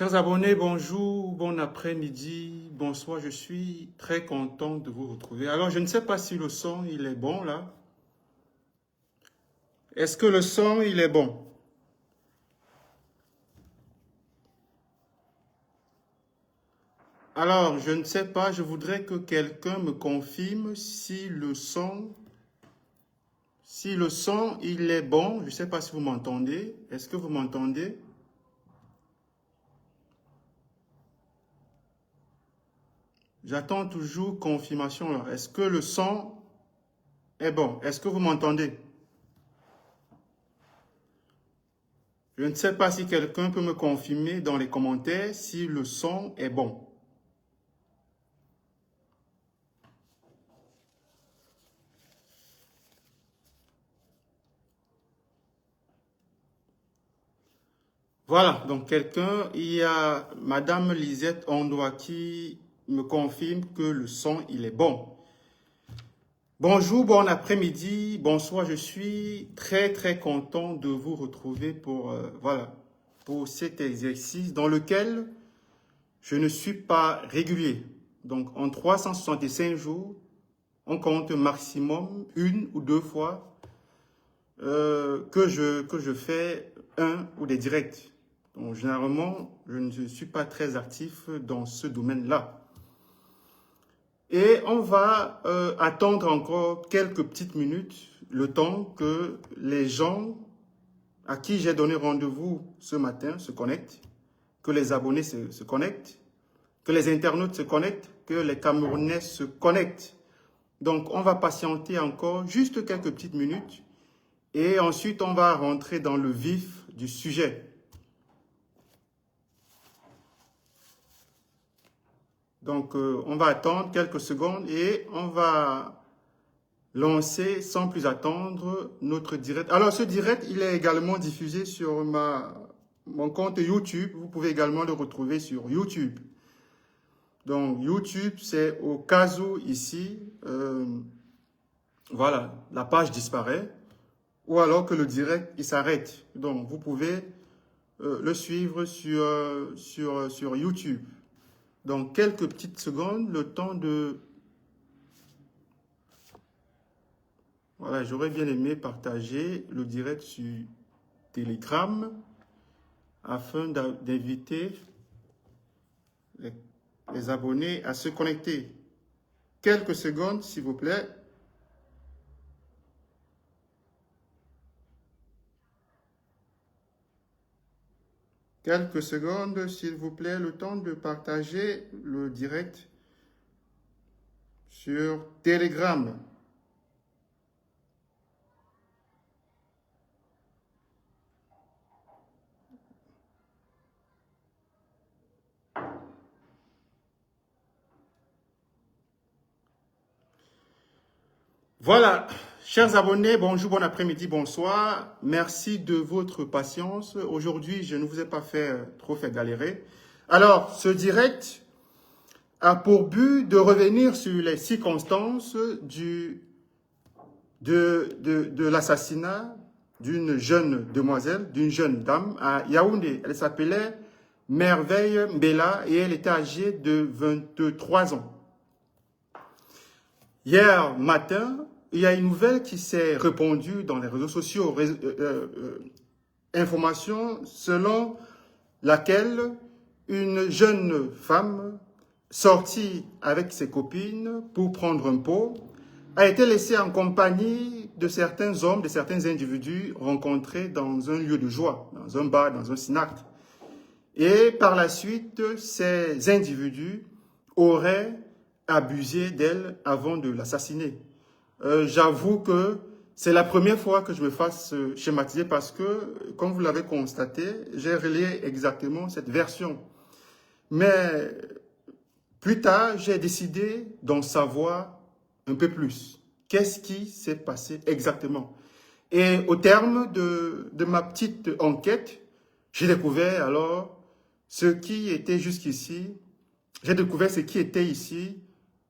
Chers abonnés, bonjour, bon après-midi, bonsoir, je suis très content de vous retrouver. Alors, je ne sais pas si le son, il est bon là. Est-ce que le son, il est bon? Alors, je ne sais pas, je voudrais que quelqu'un me confirme si le son, il est bon. Je ne sais pas si vous m'entendez. Est-ce que vous m'entendez? J'attends toujours confirmation là. Est-ce que le son est bon? Est-ce que vous m'entendez? Je ne sais pas si quelqu'un peut me confirmer dans les commentaires si le son est bon. Voilà, donc il y a Madame Lisette Ondoa qui me confirme que le son, il est bon. Bonjour, bon après-midi, bonsoir, je suis très content de vous retrouver pour cet exercice dans lequel je ne suis pas régulier. Donc en 365 jours, on compte maximum une ou deux fois que je fais un ou des directs. Donc, généralement, je ne suis pas très actif dans ce domaine-là. Et on va attendre encore quelques petites minutes, le temps que les gens à qui j'ai donné rendez-vous ce matin se connectent, que les abonnés se connectent, que les internautes se connectent, que les Camerounais se connectent. Donc, on va patienter encore juste quelques petites minutes et ensuite, on va rentrer dans le vif du sujet. Donc, on va attendre quelques secondes et on va lancer sans plus attendre notre direct. Alors, ce direct, il est également diffusé sur mon compte YouTube. Vous pouvez également le retrouver sur YouTube. Donc, YouTube, c'est au cas où ici, voilà, la page disparaît ou alors que le direct, il s'arrête. Donc, vous pouvez le suivre sur YouTube. Donc, quelques petites secondes, le temps de... Voilà, j'aurais bien aimé partager le direct sur Telegram afin d'inviter les abonnés à se connecter. Quelques secondes, s'il vous plaît. Quelques secondes, s'il vous plaît, le temps de partager le direct sur Telegram. Voilà, chers abonnés, bonjour, bon après-midi, bonsoir. Merci de votre patience. Aujourd'hui, je ne vous ai pas trop fait galérer. Alors, ce direct a pour but de revenir sur les circonstances de l'assassinat d'une jeune demoiselle, d'une jeune dame à Yaoundé. Elle s'appelait Merveille Mbela et elle était âgée de 23 ans. Hier matin, il y a une nouvelle qui s'est répandue dans les réseaux sociaux, information selon laquelle une jeune femme sortie avec ses copines pour prendre un pot a été laissée en compagnie de certains hommes, de certains individus rencontrés dans un lieu de joie, dans un bar, dans un snack. Et par la suite, ces individus auraient abusé d'elle avant de l'assassiner. J'avoue que c'est la première fois que je me fasse schématiser parce que, comme vous l'avez constaté, j'ai relié exactement cette version. Mais plus tard, j'ai décidé d'en savoir un peu plus. Qu'est-ce qui s'est passé exactement? Et au terme de ma petite enquête, j'ai découvert alors ce qui était jusqu'ici, j'ai découvert ce qui était ici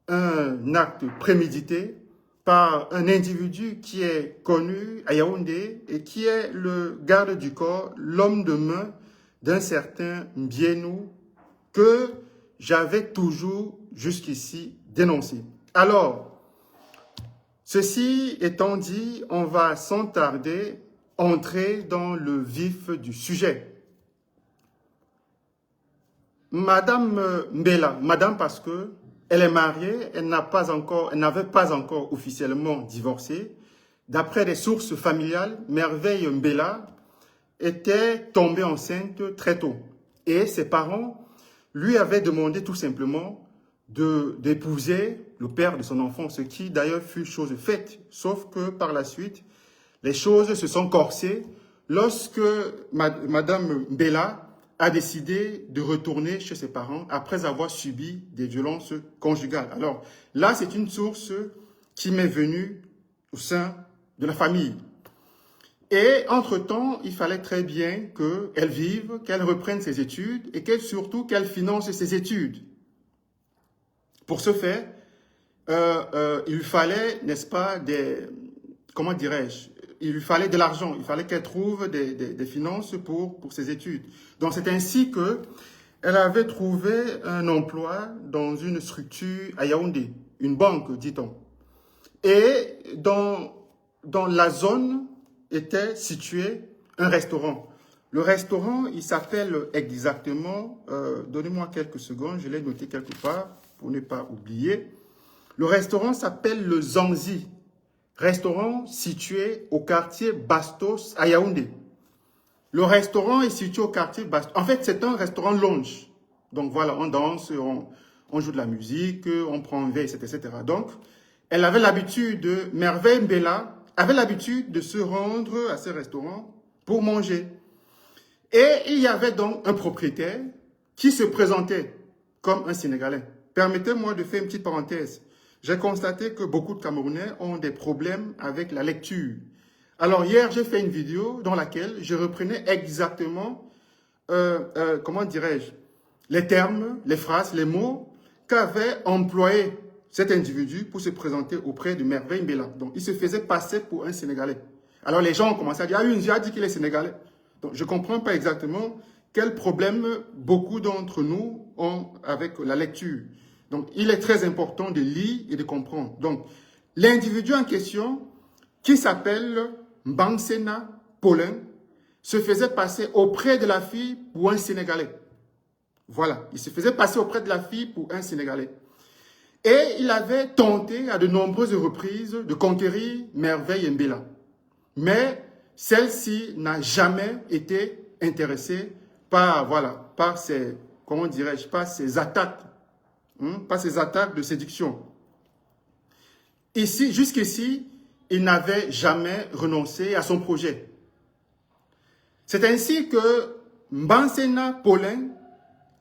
un acte prémédité par un individu qui est connu à Yaoundé et qui est le garde du corps, l'homme de main d'un certain Mbienou que j'avais toujours jusqu'ici dénoncé. Alors, ceci étant dit, on va sans tarder entrer dans le vif du sujet. Madame Mbela, madame parce que elle est mariée, elle n'avait pas encore officiellement divorcé. D'après des sources familiales, Merveille Mbela était tombée enceinte très tôt. Et ses parents lui avaient demandé tout simplement d'épouser le père de son enfant, ce qui d'ailleurs fut chose faite. Sauf que par la suite, les choses se sont corsées lorsque Madame Mbela a décidé de retourner chez ses parents après avoir subi des violences conjugales. Alors là, c'est une source qui m'est venue au sein de la famille. Et entre-temps, il fallait très bien qu'elle vive, qu'elle reprenne ses études et surtout qu'elle finance ses études. Pour ce faire, il lui fallait, n'est-ce pas, comment dirais-je, il lui fallait de l'argent, il fallait qu'elle trouve des finances pour ses études. Donc c'est ainsi qu'elle avait trouvé un emploi dans une structure à Yaoundé, une banque, dit-on. Et dans la zone était situé un restaurant. Le restaurant, il s'appelle exactement, donnez-moi quelques secondes, je l'ai noté quelque part pour ne pas oublier. Le restaurant s'appelle le Zanzi, restaurant situé au quartier Bastos à Yaoundé. Le restaurant est situé au quartier Bastos. En fait, c'est un restaurant lounge. Donc voilà, on danse, on joue de la musique, on prend un verre, etc. Donc, elle avait l'habitude, Merveille Mbela avait l'habitude de se rendre à ce restaurant pour manger. Et il y avait donc un propriétaire qui se présentait comme un Sénégalais. Permettez-moi de faire une petite parenthèse. J'ai constaté que beaucoup de Camerounais ont des problèmes avec la lecture. Alors hier, j'ai fait une vidéo dans laquelle je reprenais exactement, comment dirais-je, les termes, les phrases, les mots qu'avait employé cet individu pour se présenter auprès de Merveille Mbela. Donc, il se faisait passer pour un Sénégalais. Alors, les gens ont commencé à dire, ah oui, j'ai dit qu'il est Sénégalais. Donc, je ne comprends pas exactement quel problème beaucoup d'entre nous ont avec la lecture. Donc, il est très important de lire et de comprendre. Donc, l'individu en question, qui s'appelle Mbansena Paulin, se faisait passer auprès de la fille pour un Sénégalais. Voilà, il se faisait passer auprès de la fille pour un Sénégalais. Et il avait tenté à de nombreuses reprises de conquérir Merveille Mbela. Mais celle-ci n'a jamais été intéressée par, voilà, par ces, comment dirais-je, par ces attaques, par ces attaques de séduction. Ici, jusqu'ici, il n'avait jamais renoncé à son projet. C'est ainsi que Mbansena Paulin,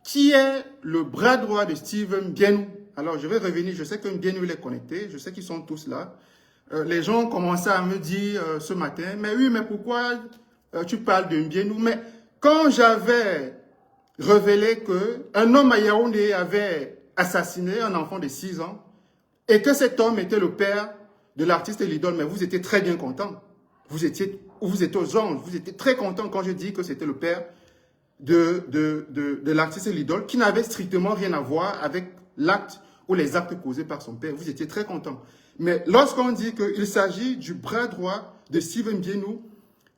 qui est le bras droit de Steven Mbienou. Alors, je vais revenir, je sais que Mbienou est connecté, je sais qu'ils sont tous là. Les gens ont commencé à me dire ce matin, mais oui, mais pourquoi tu parles de Mbienou? Mais quand j'avais révélé qu'un homme à Yaoundé avait assassiné un enfant de 6 ans, et que cet homme était le père de l'artiste et l'idole, mais vous étiez très bien content. Vous étiez aux anges, vous étiez très content quand je dis que c'était le père de l'artiste et l'idole, qui n'avait strictement rien à voir avec l'acte ou les actes causés par son père. Vous étiez très content. Mais lorsqu'on dit qu'il s'agit du bras droit de Steven Mbienou,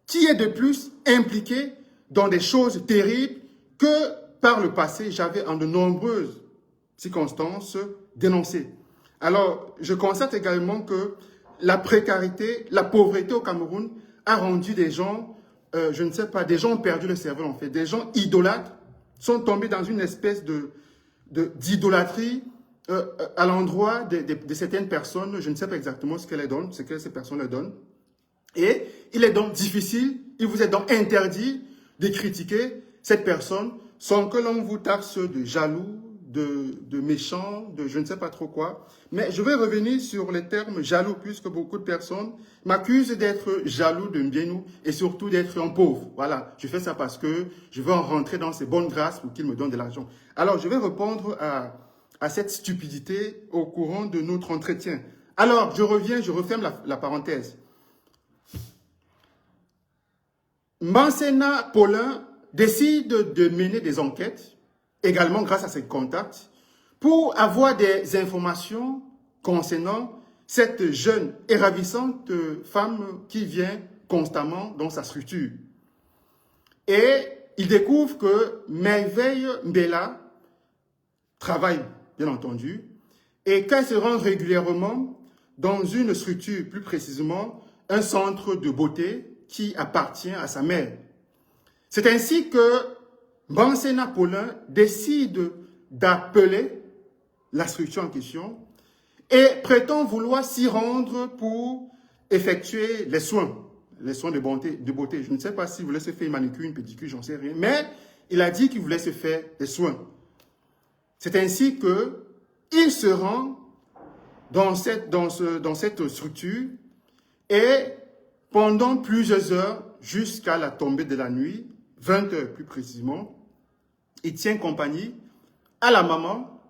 qui est de plus impliqué dans des choses terribles que par le passé, j'avais en de nombreuses circonstances dénoncées. Alors, je constate également que la précarité, la pauvreté au Cameroun a rendu des gens, je ne sais pas, des gens ont perdu le cerveau en fait. Des gens idolâtres sont tombés dans une espèce d'idolâtrie à l'endroit de certaines personnes. Je ne sais pas exactement ce qu'elles donnent, ce que ces personnes leur donnent. Et il est donc difficile, il vous est donc interdit de critiquer cette personne sans que l'on vous taxe de jaloux, de méchant, de je ne sais pas trop quoi. Mais je vais revenir sur les termes jaloux, puisque beaucoup de personnes m'accusent d'être jaloux de Mbienou et surtout d'être un pauvre. Voilà, je fais ça parce que je veux en rentrer dans ses bonnes grâces pour qu'il me donne de l'argent. Alors, je vais répondre à cette stupidité au courant de notre entretien. Alors, je reviens, je referme la parenthèse. Mbansena Paulin décide de mener des enquêtes, également grâce à ses contacts, pour avoir des informations concernant cette jeune et ravissante femme qui vient constamment dans sa structure. Et il découvre que Merveille Mbela travaille, bien entendu, et qu'elle se rend régulièrement dans une structure, plus précisément un centre de beauté qui appartient à sa mère. C'est ainsi que Mbansena Paulin décide d'appeler la structure en question et prétend vouloir s'y rendre pour effectuer les soins de beauté. Je ne sais pas s'il voulait se faire une manicure, une pédicure, j'en sais rien, mais il a dit qu'il voulait se faire des soins. C'est ainsi qu'il se rend dans cette structure et pendant plusieurs heures, jusqu'à la tombée de la nuit, 20 heures plus précisément, il tient compagnie à la maman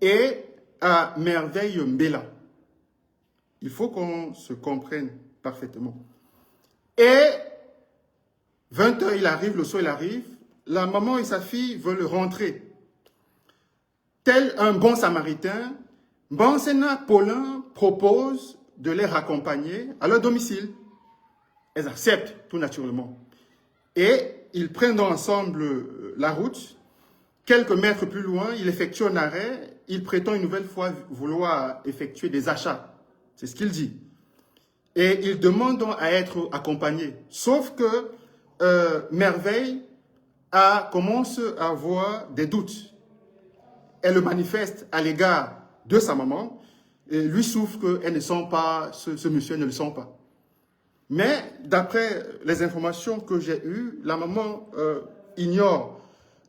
et à Merveille Mbela. Il faut qu'on se comprenne parfaitement. Et 20 heures, il arrive, le soir il arrive, la maman et sa fille veulent rentrer. Tel un bon samaritain, Mbansena Paulin propose de les raccompagner à leur domicile. Elles acceptent tout naturellement. Et ils prennent ensemble la route. Quelques mètres plus loin, il effectue un arrêt. Il prétend une nouvelle fois vouloir effectuer des achats. C'est ce qu'il dit. Et il demande donc à être accompagné. Sauf que Merveille commence à avoir des doutes. Elle le manifeste à l'égard de sa maman. Et lui souffre qu'elle ne sent pas, ce monsieur ne le sent pas. Mais d'après les informations que j'ai eues, la maman ignore,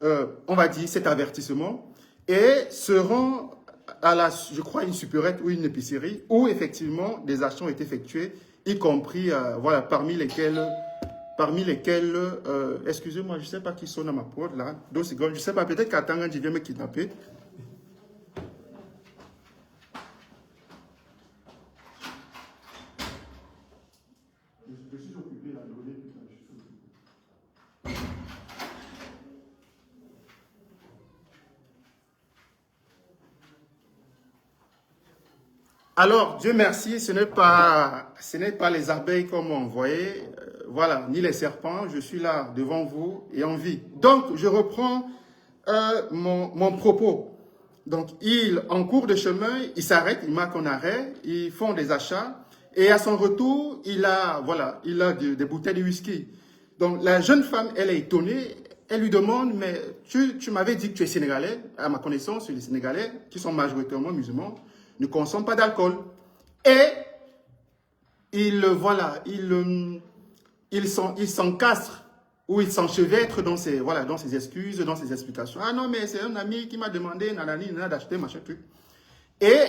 on va dire, cet avertissement et se rend à je crois, une supérette ou une épicerie où effectivement des achats ont été effectués, y compris, voilà, parmi lesquels, excusez-moi, je ne sais pas qui sonne à ma porte là, 2 secondes, je ne sais pas, peut-être qu'Atanga vient me kidnapper. Je suis occupé là, alors, Dieu merci, ce n'est pas les abeilles comme on voyait, voilà, ni les serpents, je suis là devant vous et en vie. Donc, je reprends mon propos. Donc, en cours de chemin, ils s'arrêtent, ils marquent un arrêt, ils font des achats, et à son retour, il a des bouteilles de whisky. Donc, la jeune femme, elle est étonnée, elle lui demande, mais tu m'avais dit que tu es sénégalais, à ma connaissance, les Sénégalais, qui sont majoritairement musulmans, ne consomment pas d'alcool. Et il s'encastre ou il s'enchevêtre dans ses excuses, dans ses explications. Ah non, mais c'est un ami qui m'a demandé d'acheter machin truc. Et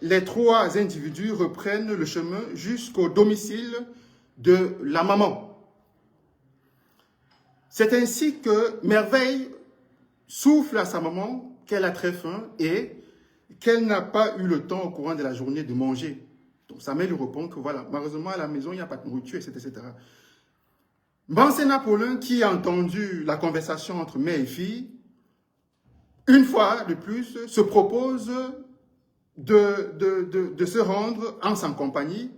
les 3 individus reprennent le chemin jusqu'au domicile de la maman. C'est ainsi que Merveille souffle à sa maman qu'elle a très faim et qu'elle n'a pas eu le temps au courant de la journée de manger. Donc sa mère lui répond que voilà, malheureusement à la maison, il n'y a pas de nourriture, etc. Mbansena Paulin, qui a entendu la conversation entre mère et fille, une fois de plus, se propose de se rendre en sa compagnie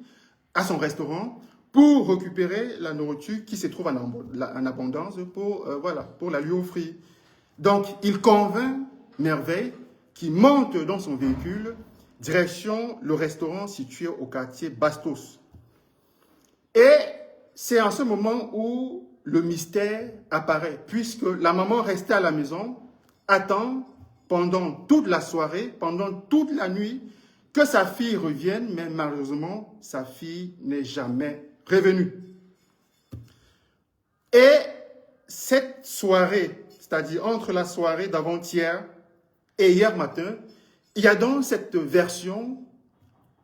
à son restaurant pour récupérer la nourriture qui se trouve en abondance pour la lui offrir. Donc, il convainc Merveille qui monte dans son véhicule, direction le restaurant situé au quartier Bastos. Et c'est en ce moment où le mystère apparaît, puisque la maman restée à la maison attend pendant toute la soirée, pendant toute la nuit, que sa fille revienne, mais malheureusement, sa fille n'est jamais revenue. Et cette soirée, c'est-à-dire entre la soirée d'avant-hier et hier matin, il y a donc cette version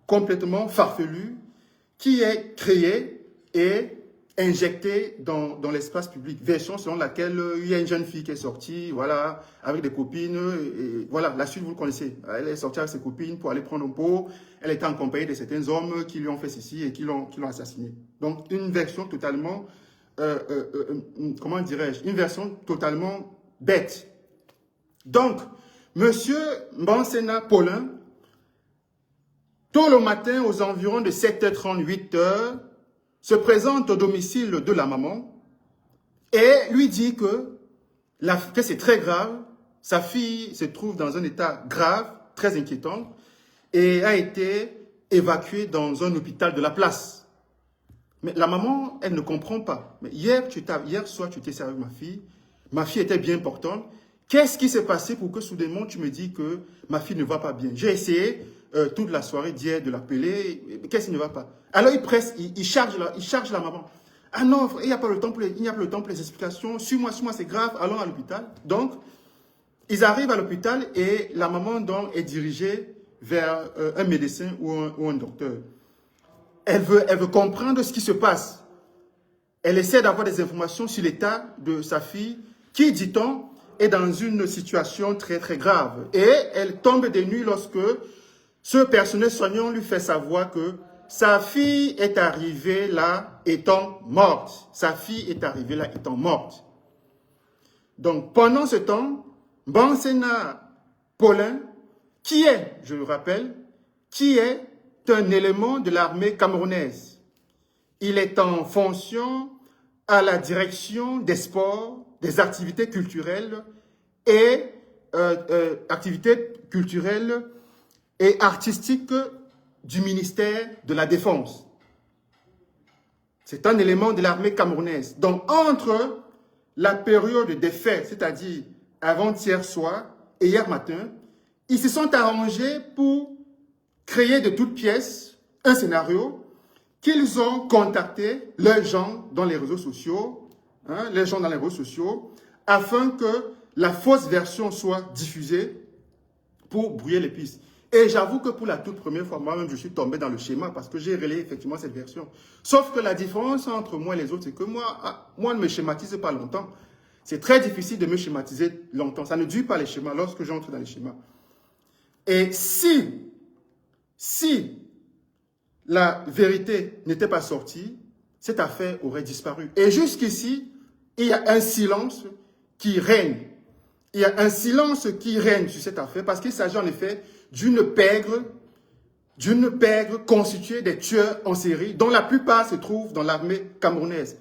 complètement farfelue qui est créée et injectée dans l'espace public. Version selon laquelle il y a une jeune fille qui est sortie, voilà, avec des copines, et voilà, la suite vous le connaissez. Elle est sortie avec ses copines pour aller prendre un pot, elle était en compagnie de certains hommes qui lui ont fait ceci et qui l'ont assassiné. Donc une version totalement comment dirais-je, une version totalement bête. Donc, Monsieur Mbansena Paulin, tôt le matin, aux environs de 7h30, 8h, se présente au domicile de la maman et lui dit que c'est très grave, sa fille se trouve dans un état grave, très inquiétant, et a été évacuée dans un hôpital de la place. Mais la maman, elle ne comprend pas. Mais hier soir, tu t'es servi ma fille était bien importante. Qu'est-ce qui s'est passé pour que soudainement tu me dis que ma fille ne va pas bien? J'ai essayé toute la soirée d'hier de l'appeler. Qu'est-ce qui ne va pas? Alors il presse, il charge la maman. Ah non, il n'y a pas le temps pour les explications. Suis-moi, c'est grave, allons à l'hôpital. Donc, ils arrivent à l'hôpital et la maman donc est dirigée vers un médecin ou un docteur. Elle veut comprendre ce qui se passe. Elle essaie d'avoir des informations sur l'état de sa fille qui, dit-on, est dans une situation très très grave. Et elle tombe des nues lorsque ce personnel soignant lui fait savoir que sa fille est arrivée là étant morte. Sa fille est arrivée là étant morte. Donc pendant ce temps, Mbansena Paulin, qui est, je le rappelle, qui est un élément de l'armée camerounaise. Il est en fonction à la direction des sports, des activités culturelles et artistiques du ministère de la Défense. C'est un élément de l'armée camerounaise. Donc, entre la période des faits, c'est-à-dire avant-hier soir et hier matin, ils se sont arrangés pour créer de toutes pièces un scénario qu'ils ont contacté les gens dans les réseaux sociaux, afin que la fausse version soit diffusée pour brouiller les pistes. Et j'avoue que pour la toute première fois, moi-même, je suis tombé dans le schéma parce que j'ai relayé effectivement cette version. Sauf que la différence entre moi et les autres, c'est que moi ne me schématise pas longtemps. C'est très difficile de me schématiser longtemps. Ça ne dure pas les schémas lorsque j'entre dans les schémas. Et si la vérité n'était pas sortie, cette affaire aurait disparu. Et jusqu'ici, il y a un silence qui règne. Il y a un silence qui règne sur cette affaire parce qu'il s'agit en effet d'une pègre constituée des tueurs en série, dont la plupart se trouvent dans l'armée camerounaise.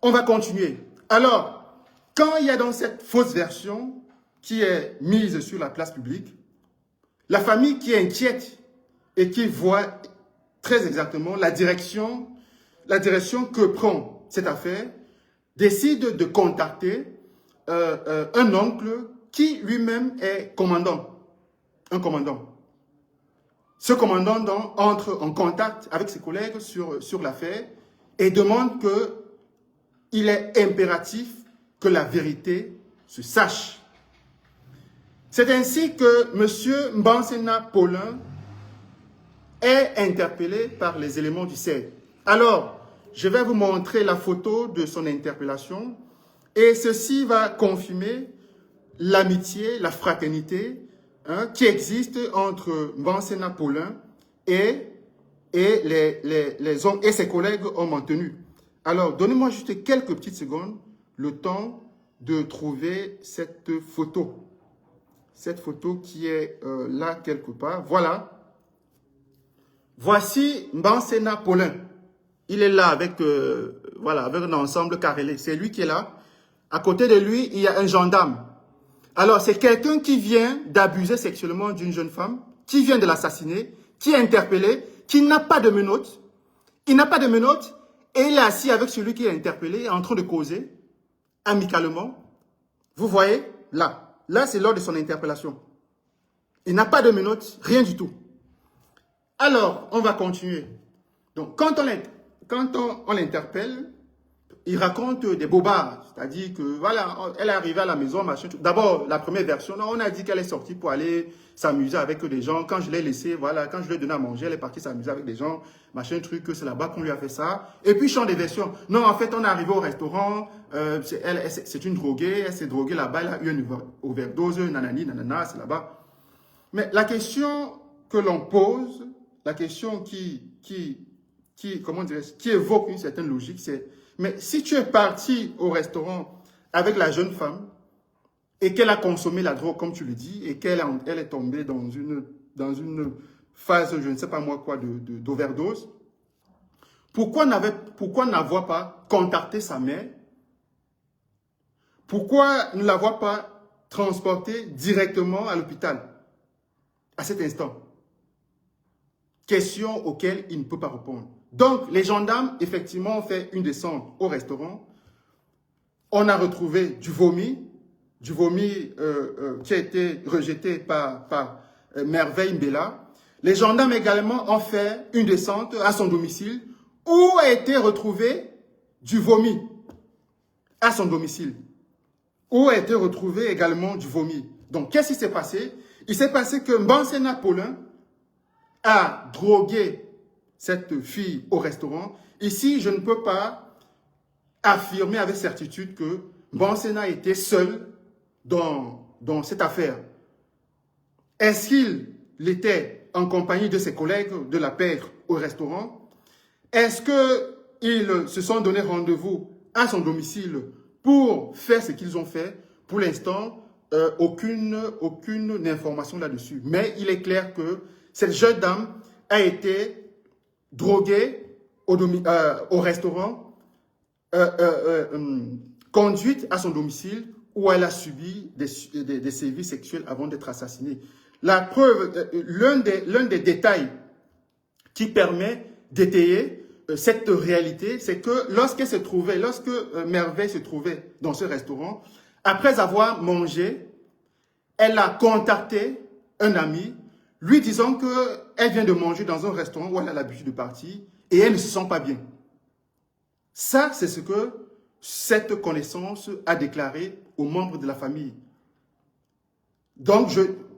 On va continuer. Alors, quand il y a dans cette fausse version qui est mise sur la place publique, la famille qui est inquiète et qui voit très exactement la direction que prend cette affaire, décide de contacter un oncle qui lui-même est commandant. Un commandant. Ce commandant donc entre en contact avec ses collègues sur l'affaire et demande qu'il est impératif que la vérité se sache. C'est ainsi que M. Mbansena Paulin est interpellé par les éléments du CED. Alors, je vais vous montrer la photo de son interpellation et ceci va confirmer l'amitié, la fraternité qui existe entre Mbansena Paulin et ses collègues ont maintenu. Alors, donnez-moi juste quelques petites secondes, le temps de trouver cette photo. Cette photo qui est là quelque part. Voilà. Voici Mbansena Paulin. Il est là avec un ensemble carrelé. C'est lui qui est là. À côté de lui, il y a un gendarme. Alors, c'est quelqu'un qui vient d'abuser sexuellement d'une jeune femme, qui vient de l'assassiner, qui est interpellé, qui n'a pas de menottes. Il n'a pas de menottes et il est assis avec celui qui est interpellé, en train de causer, amicalement. Vous voyez, là. Là, c'est lors de son interpellation. Il n'a pas de menottes, rien du tout. Alors, on va continuer. Donc, quand on l'interpelle, il raconte des bobards. C'est-à-dire que, voilà, elle est arrivée à la maison, machin. D'abord, la première version, on a dit qu'elle est sortie pour aller s'amuser avec des gens. Quand je l'ai laissée, voilà, quand je lui ai donné à manger, elle est partie s'amuser avec des gens, machin, truc, que c'est là-bas qu'on lui a fait ça. Et puis, change des versions. Non, en fait, on est arrivé au restaurant, c'est une droguée, elle s'est droguée là-bas, elle a eu une overdose, nanani, nanana, c'est là-bas. Mais la question que l'on pose, la question qui évoque une certaine logique, c'est Mais si tu es parti au restaurant avec la jeune femme et qu'elle a consommé la drogue, comme tu le dis, et qu'elle elle est tombée dans une phase, je ne sais pas moi quoi, d'overdose, pourquoi n'avoir pas contacté sa mère? Pourquoi ne l'avoir pas transportée directement à l'hôpital à cet instant? Question auxquelles il ne peut pas répondre. Donc, les gendarmes, effectivement, ont fait une descente au restaurant. On a retrouvé du vomi qui a été rejeté par Merveille Mbela. Les gendarmes également ont fait une descente à son domicile où a été retrouvé du vomi à son domicile. Où a été retrouvé également du vomi. Donc, qu'est-ce qui s'est passé? Il s'est passé que Mbansena Paulin a drogué cette fille au restaurant. Ici, je ne peux pas affirmer avec certitude que Mbansena était seul dans cette affaire. Est-ce qu'il était en compagnie de ses collègues de la pègre au restaurant? Est-ce qu'ils se sont donné rendez-vous à son domicile pour faire ce qu'ils ont fait? Pour l'instant, aucune information là-dessus. Mais il est clair que cette jeune dame a été droguée au restaurant, conduite à son domicile où elle a subi des sévices sexuels avant d'être assassinée. La preuve, l'un des détails qui permet d'étayer cette réalité, c'est que lorsque Merveille se trouvait dans ce restaurant, après avoir mangé, elle a contacté un ami, lui disant qu'elle vient de manger dans un restaurant où elle a l'habitude de partir et elle ne se sent pas bien. Ça, c'est ce que cette connaissance a déclaré aux membres de la famille. Donc,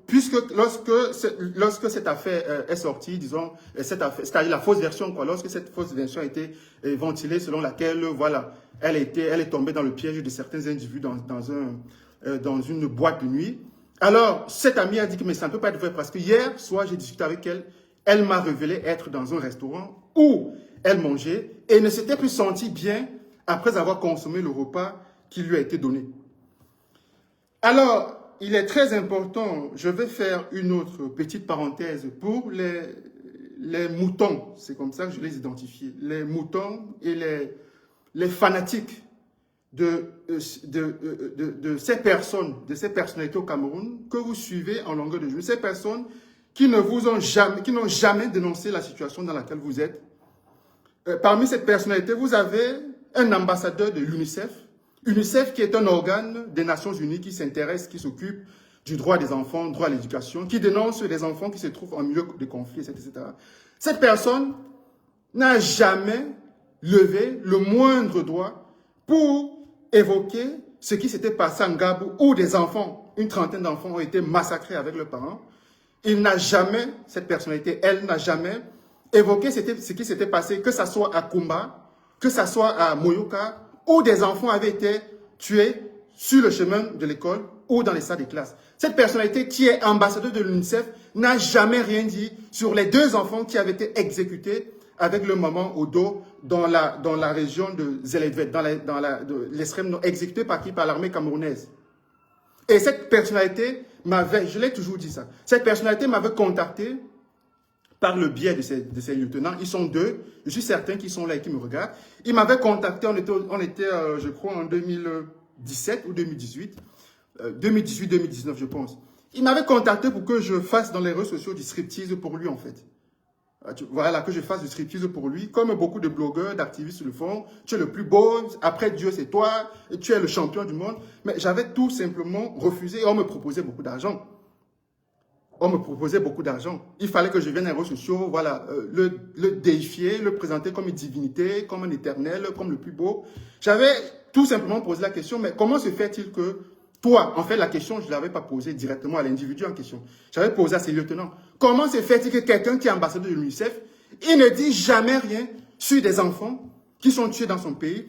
puisque lorsque cette affaire est sortie, disons, c'est-à-dire la fausse version, quoi, lorsque cette fausse version a été ventilée selon laquelle, voilà, elle est tombée dans le piège de certains individus dans une boîte de nuit. Alors, cette amie a dit que mais ça ne peut pas être vrai parce que hier soir, j'ai discuté avec elle, elle m'a révélé être dans un restaurant où elle mangeait et ne s'était plus sentie bien après avoir consommé le repas qui lui a été donné. Alors, il est très important, je vais faire une autre petite parenthèse pour les moutons, c'est comme ça que je les identifie, les moutons et les fanatiques de ces personnes, de ces personnalités au Cameroun que vous suivez en longueur de journée, ces personnes qui n'ont jamais dénoncé la situation dans laquelle vous êtes. Parmi ces personnalités, vous avez un ambassadeur de l'UNICEF, UNICEF qui est un organe des Nations Unies qui s'intéresse, qui s'occupe du droit des enfants, droit à l'éducation, qui dénonce les enfants qui se trouvent en milieu de conflit, etc. Cette personne n'a jamais levé le moindre doigt pour évoquer ce qui s'était passé en Gabou, où des enfants, une trentaine d'enfants ont été massacrés avec leurs parents. Il n'a jamais, cette personnalité, elle n'a jamais évoqué ce qui s'était passé, que ce soit à Kumba, que ce soit à Moyoka, où des enfants avaient été tués sur le chemin de l'école ou dans les salles de classe. Cette personnalité qui est ambassadeur de l'UNICEF n'a jamais rien dit sur les 2 enfants qui avaient été exécutés avec le maman au dos dans la région de Zeledvet, dans l'extrême nord, exécutés par qui? Par l'armée camerounaise. Et cette personnalité m'avait, je l'ai toujours dit ça, cette personnalité m'avait contacté par le biais de ces lieutenants. Ils sont 2, je suis certain qu'ils sont là et qu'ils me regardent. Ils m'avaient contacté, on était je crois, en 2017 ou 2018, 2018-2019, je pense. Ils m'avaient contacté pour que je fasse dans les réseaux sociaux du striptease pour lui, en fait. Voilà, que je fasse du striptease pour lui. Comme beaucoup de blogueurs, d'activistes le font. Tu es le plus beau, après Dieu, c'est toi, et tu es le champion du monde. Mais j'avais tout simplement refusé et on me proposait beaucoup d'argent. On me proposait beaucoup d'argent. Il fallait que je vienne aux réseaux sociaux, voilà, le déifier, le présenter comme une divinité, comme un éternel, comme le plus beau. J'avais tout simplement posé la question, mais comment se fait-il que toi, en fait, la question, je ne l'avais pas posée directement à l'individu en question. J'avais posé à ses lieutenants. Comment se fait-il que quelqu'un qui est ambassadeur de l'UNICEF, il ne dit jamais rien sur des enfants qui sont tués dans son pays,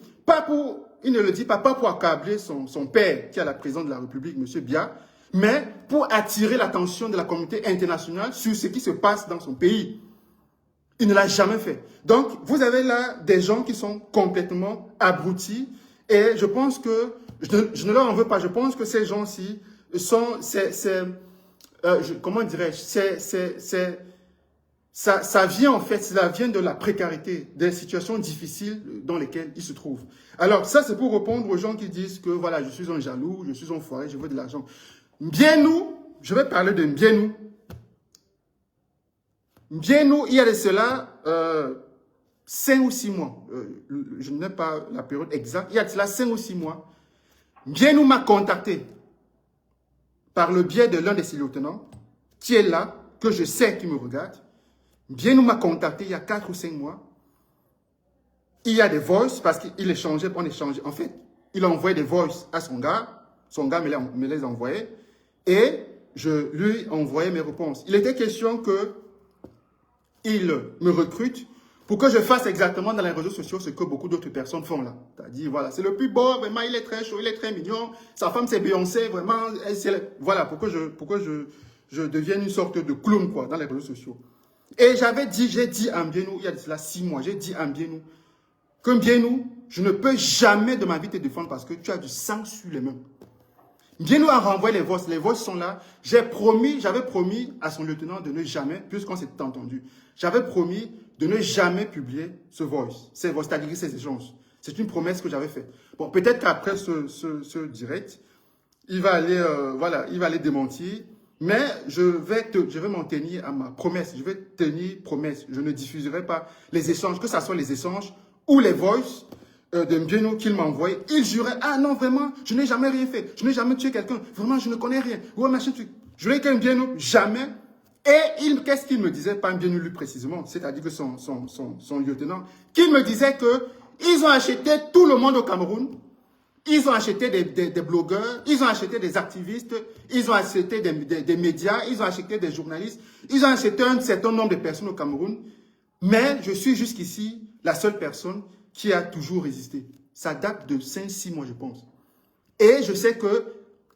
il ne le dit pas pour accabler son père, qui est la présidente de la République, M. Biya, mais pour attirer l'attention de la communauté internationale sur ce qui se passe dans son pays. Il ne l'a jamais fait. Donc, vous avez là des gens qui sont complètement abrutis et je pense que, je ne leur en veux pas, je pense que ces gens-ci sont, comment dirais-je, ça vient en fait, ça vient de la précarité, des situations difficiles dans lesquelles ils se trouvent. Alors ça, c'est pour répondre aux gens qui disent que voilà, je suis un jaloux, je suis un foiré, je veux de l'argent. Bien nous, je vais parler de bien nous. Bien nous, il y a de cela 5 ou 6 mois. Je n'ai pas la période exacte. Il y a de cela 5 ou 6 mois. Bien nous m'a contacté par le biais de l'un de ses lieutenants qui est là, que je sais qui me regarde. Bien nous m'a contacté il y a 4 ou 5 mois. Il y a des voices parce qu'il échangeait, on échangeait. En fait, il a envoyé des voices à son gars. Son gars me les envoyait. Et je lui envoyais mes réponses. Il était question que il me recrute pour que je fasse exactement dans les réseaux sociaux ce que beaucoup d'autres personnes font là. C'est-à-dire, voilà, c'est le plus beau, vraiment, il est très chaud, il est très mignon. Sa femme, c'est Beyoncé, vraiment. Voilà, pour que je devienne une sorte de clown, quoi, dans les réseaux sociaux. Et j'ai dit à Mbienou, il y a de cela 6 mois, j'ai dit à Mbienou, que Mbienou, je ne peux jamais de ma vie te défendre parce que tu as du sang sur les mains. Mbienou a renvoyé les voices sont là. J'avais promis à son lieutenant de ne jamais, puisqu'on s'était entendu, j'avais promis de ne jamais publier ces voice, c'est-à-dire ces échanges. C'est une promesse que j'avais faite. Bon, peut-être qu'après ce direct, il va aller, voilà, il va aller démentir. Mais je vais m'en tenir à ma promesse. Je vais tenir promesse. Je ne diffuserai pas les échanges, que ce soit les échanges ou les voices de Mbienou qu'il m'a envoyé. Il jurait, ah non, vraiment, je n'ai jamais rien fait. Je n'ai jamais tué quelqu'un. Vraiment, je ne connais rien. Ouais, machin, je l'ai qu'un Mbienou, jamais. Et qu'est-ce qu'il me disait, pas Mbienou lui précisément, c'est-à-dire que son lieutenant, qu'il me disait que ils ont acheté tout le monde au Cameroun. Ils ont acheté des blogueurs, ils ont acheté des activistes, ils ont acheté des médias, ils ont acheté des journalistes, ils ont acheté un certain nombre de personnes au Cameroun. Mais je suis jusqu'ici la seule personne qui a toujours résisté. Ça date de 5-6 mois, je pense. Et je sais que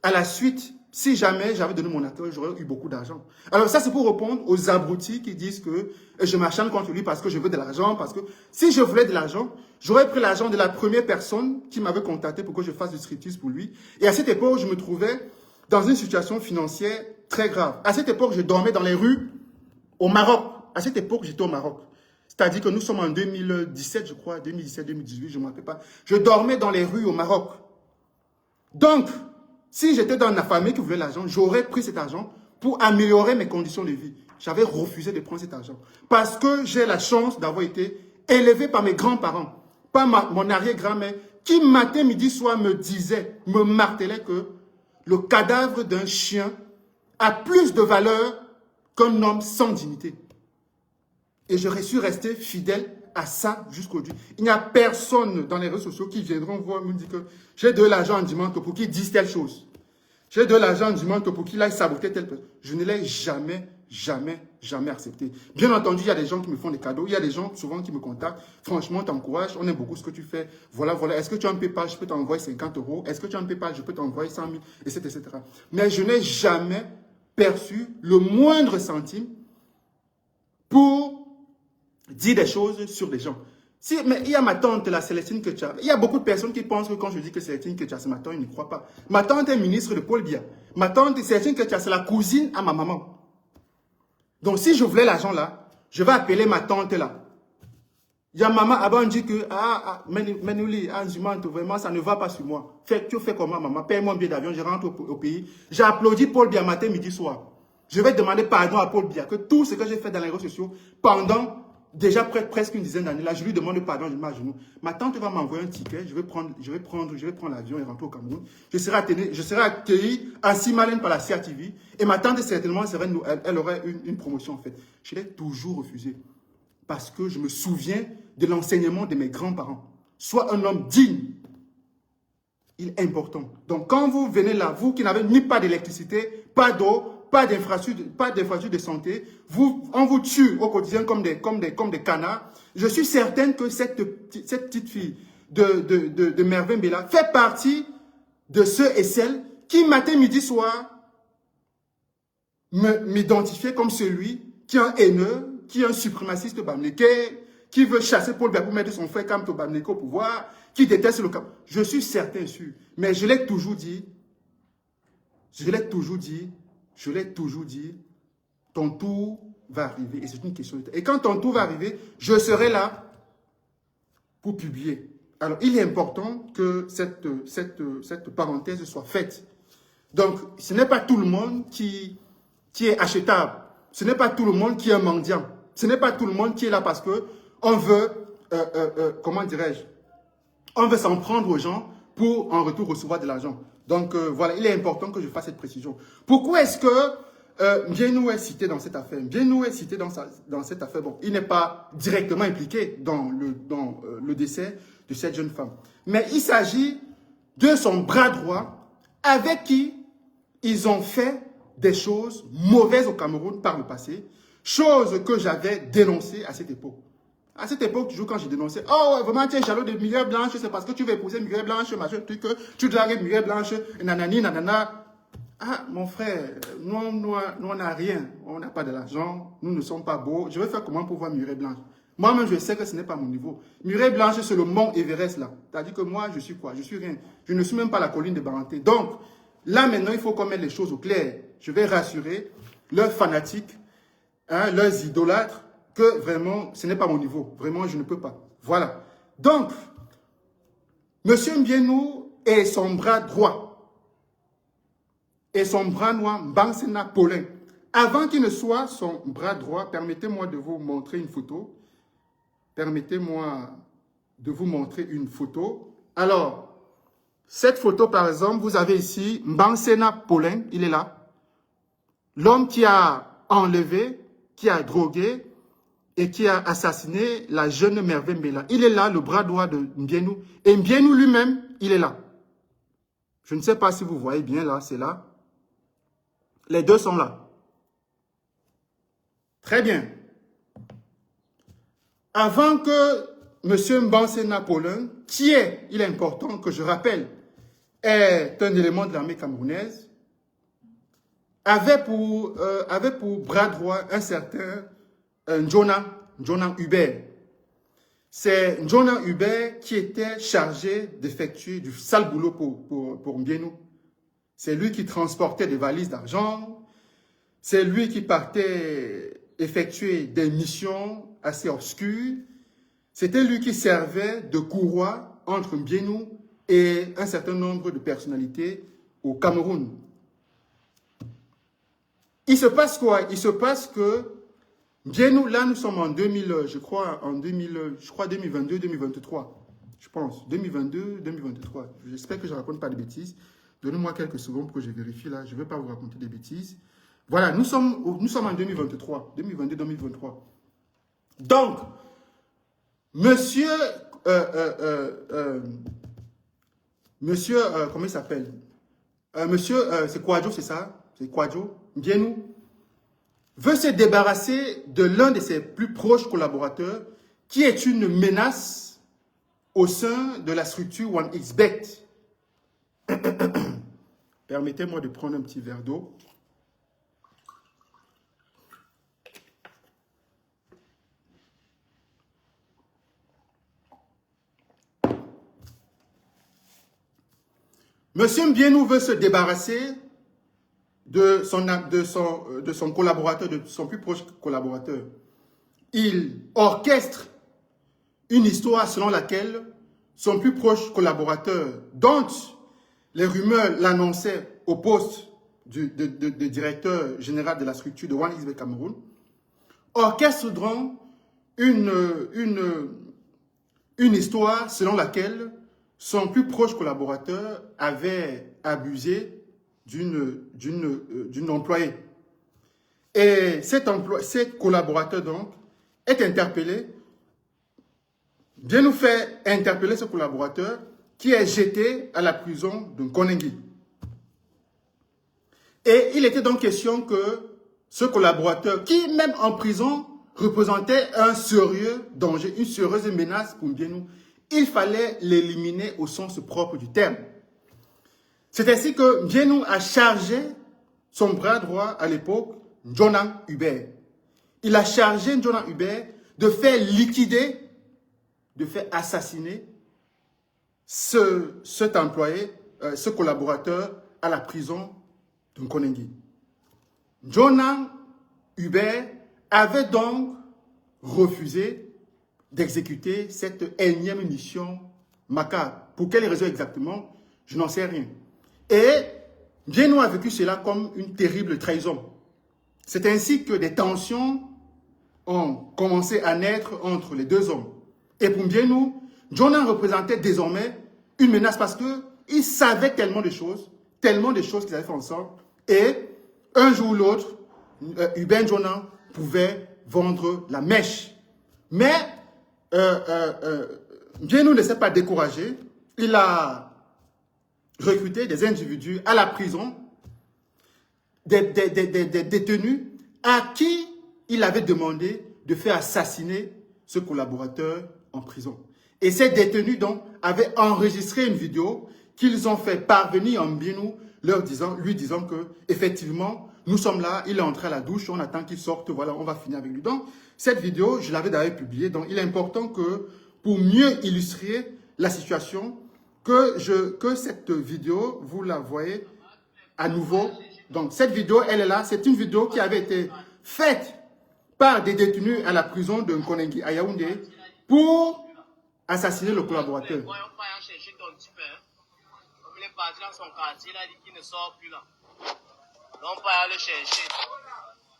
à la suite, si jamais j'avais donné mon acteur, j'aurais eu beaucoup d'argent. Alors ça, c'est pour répondre aux abrutis qui disent que je m'acharne contre lui parce que je veux de l'argent. Parce que si je voulais de l'argent, j'aurais pris l'argent de la première personne qui m'avait contacté pour que je fasse du striptease pour lui. Et à cette époque, je me trouvais dans une situation financière très grave. À cette époque, je dormais dans les rues au Maroc. À cette époque, j'étais au Maroc. C'est-à-dire que nous sommes en 2017, je crois, 2017-2018, je ne me rappelle pas. Je dormais dans les rues au Maroc. Donc, si j'étais dans ma famille qui voulait l'argent, j'aurais pris cet argent pour améliorer mes conditions de vie. J'avais refusé de prendre cet argent. Parce que j'ai la chance d'avoir été élevé par mes grands-parents, par mon arrière-grand-mère, qui matin, midi, soir me disait, me martelait que le cadavre d'un chien a plus de valeur qu'un homme sans dignité. Et je suis resté fidèle à ça jusqu'au jour. Il n'y a personne dans les réseaux sociaux qui viendront voir me dire que j'ai de l'argent en dimanche pour qu'ils disent telle chose. J'ai de l'argent en dimanche pour qu'il aille saboter telle chose. Je ne l'ai jamais, jamais, jamais accepté. Bien entendu, il y a des gens qui me font des cadeaux. Il y a des gens souvent qui me contactent. Franchement, t'encourage. On aime beaucoup ce que tu fais. Voilà, voilà. Est-ce que tu as un PayPal? Je peux t'envoyer 50 €. Est-ce que tu as un PayPal? Je peux t'envoyer 100 000, etc., etc. Mais je n'ai jamais perçu le moindre centime pour dire des choses sur les gens. Si, mais il y a ma tante, la Célestine Ketcha. Il y a beaucoup de personnes qui pensent que quand je dis que Célestine Ketcha, c'est ma tante, ils ne croient pas. Ma tante est ministre de Paul Biya. Ma tante, Célestine Ketcha, c'est la cousine à ma maman. Donc, si je voulais l'argent là, je vais appeler ma tante là. Il y a maman, avant, on dit que, Menouli, vraiment, ça ne va pas sur moi. Tu fais comment, maman? Paye-moi un billet d'avion, je rentre au pays. J'applaudis Paul Biya matin, midi, soir. Je vais demander pardon à Paul Biya que tout ce que j'ai fait dans les réseaux sociaux pendant déjà presque une dizaine d'années là, je lui demande pardon, je me mets à genoux. Ma tante va m'envoyer un ticket, je vais prendre l'avion et rentrer au Cameroun. Je serai accueilli à Simalène par la CRTV et ma tante certainement elle aurait une promotion en fait. Je l'ai toujours refusé parce que je me souviens de l'enseignement de mes grands-parents. Sois un homme digne. Il est important. Donc quand vous venez là, vous qui n'avez ni pas d'électricité, pas d'eau, pas d'infrastructure de santé, on vous tue au quotidien comme des canards. Je suis certaine que cette petite fille de Merveille Mbela fait partie de ceux et celles qui, matin, midi, soir, m'identifiaient comme celui qui est un haineux, qui est un suprémaciste bamléké, qui veut chasser Paul Biya pour mettre son frère Kamto Bamléké au pouvoir, qui déteste le Cameroun. Je suis certain sûr, mais je l'ai toujours dit, ton tour va arriver, et c'est une question de temps. Et quand ton tour va arriver, je serai là pour publier. Alors, il est important que cette parenthèse soit faite. Donc, ce n'est pas tout le monde qui est achetable. Ce n'est pas tout le monde qui est mendiant. Ce n'est pas tout le monde qui est là parce que on veut, comment dirais-je, on veut s'en prendre aux gens pour en retour recevoir de l'argent. Donc, voilà, il est important que je fasse cette précision. Pourquoi est-ce que Mbienou est cité dans cette affaire? Mbienou est cité dans cette affaire. Bon, il n'est pas directement impliqué dans le décès de cette jeune femme. Mais il s'agit de son bras droit avec qui ils ont fait des choses mauvaises au Cameroun par le passé, choses que j'avais dénoncées à cette époque. À cette époque, toujours quand j'ai dénoncé, oh ouais, vraiment tu es jaloux de Mireille Blanche, c'est parce que tu veux épouser Mireille Blanche, machin, truc, tu dragues Mireille Blanche, nanani, nanana. Ah, mon frère, nous on n'a rien, on n'a pas de l'argent, nous ne sommes pas beaux, je vais faire comment pour voir Mireille Blanche? Moi-même, je sais que ce n'est pas mon niveau. Mireille Blanche, c'est le mont Everest là. C'est-à-dire que moi, je suis quoi? Je suis rien. Je ne suis même pas la colline de Baranté. Donc, là maintenant, il faut qu'on mette les choses au clair. Je vais rassurer leurs fanatiques, hein, leurs idolâtres, que vraiment, ce n'est pas mon niveau. Vraiment, je ne peux pas. Voilà. Donc, M. Mbienou et son bras droit et son bras noir, Mbansena Paulin. Avant qu'il ne soit son bras droit, permettez-moi de vous montrer une photo. Permettez-moi de vous montrer une photo. Alors, cette photo, par exemple, vous avez ici Mbansena Paulin, il est là. L'homme qui a enlevé, qui a drogué et qui a assassiné la jeune Merveille Mbela. Il est là, le bras droit de Mbienou. Et Mbienou lui-même, il est là. Je ne sais pas si vous voyez bien là, c'est là. Les deux sont là. Très bien. Avant que M. Mbansena Paulin, qui est, il est important que je rappelle, est un élément de l'armée camerounaise, avait pour bras droit un certain Njona Hubert. C'est Njona Hubert qui était chargé d'effectuer du sale boulot pour Mbienou. C'est lui qui transportait des valises d'argent, c'est lui qui partait effectuer des missions assez obscures. C'était lui qui servait de courroie entre Mbienou et un certain nombre de personnalités au Cameroun. Il se passe quoi? Il se passe que Mbienou, là nous sommes en 2022-2023. Je pense, 2022-2023. J'espère que je ne raconte pas de bêtises. Donnez-moi quelques secondes pour que je vérifie là. Je ne vais pas vous raconter des bêtises. Voilà, nous sommes en 2023, 2022-2023. Donc, monsieur, comment il s'appelle? C'est Kouadjo, c'est ça? C'est Kouadjo, Mbienou, veut se débarrasser de l'un de ses plus proches collaborateurs qui est une menace au sein de la structure OneXBet. Permettez-moi de prendre un petit verre d'eau. Monsieur Mbienou veut se débarrasser de son collaborateur, de son plus proche collaborateur. Il orchestre une histoire selon laquelle son plus proche collaborateur, dont les rumeurs l'annonçaient au poste de directeur général de la structure de OneXBet Cameroun, orchestre donc une histoire selon laquelle son plus proche collaborateur avait abusé d'une employée. Et cet collaborateur donc est interpellé, bien nous fait interpeller ce collaborateur qui est jeté à la prison de Konengi. Et il était donc question que ce collaborateur, qui même en prison représentait un sérieux danger, une sérieuse menace pour Mbienou, il fallait l'éliminer au sens propre du terme. C'est ainsi que Mbienou a chargé son bras droit à l'époque, Njona Hubert. il a chargé Njona Hubert de faire liquider, de faire assassiner cet employé, ce collaborateur à la prison de Nkonengi. Njona Hubert avait donc refusé d'exécuter cette énième mission macabre. Pour quelle raison exactement? Je n'en sais rien. Et Biennou a vécu cela comme une terrible trahison. C'est ainsi que des tensions ont commencé à naître entre les deux hommes. Et pour Biennou, Njona représentait désormais une menace parce qu'il savait tellement de choses qu'ils avaient fait ensemble. Et un jour ou l'autre, Hubert Njona pouvait vendre la mèche. Mais Biennou ne s'est pas découragé. Il a recruté des individus à la prison, des détenus à qui il avait demandé de faire assassiner ce collaborateur en prison. Et ces détenus donc avaient enregistré une vidéo qu'ils ont fait parvenir en Biennou, lui disant que effectivement nous sommes là, il est entré à la douche, on attend qu'il sorte, voilà, on va finir avec lui. Donc cette vidéo, je l'avais d'ailleurs publiée, donc il est important que pour mieux illustrer la situation, que cette vidéo, vous la voyez à nouveau. Donc cette vidéo, elle est là, c'est une vidéo qui avait été faite par des détenus à la prison de Nkonengi à Yaoundé pour assassiner le collaborateur. Il est parti dans son quartier, là, il dit qu'il ne sort plus là. Donc on va le chercher.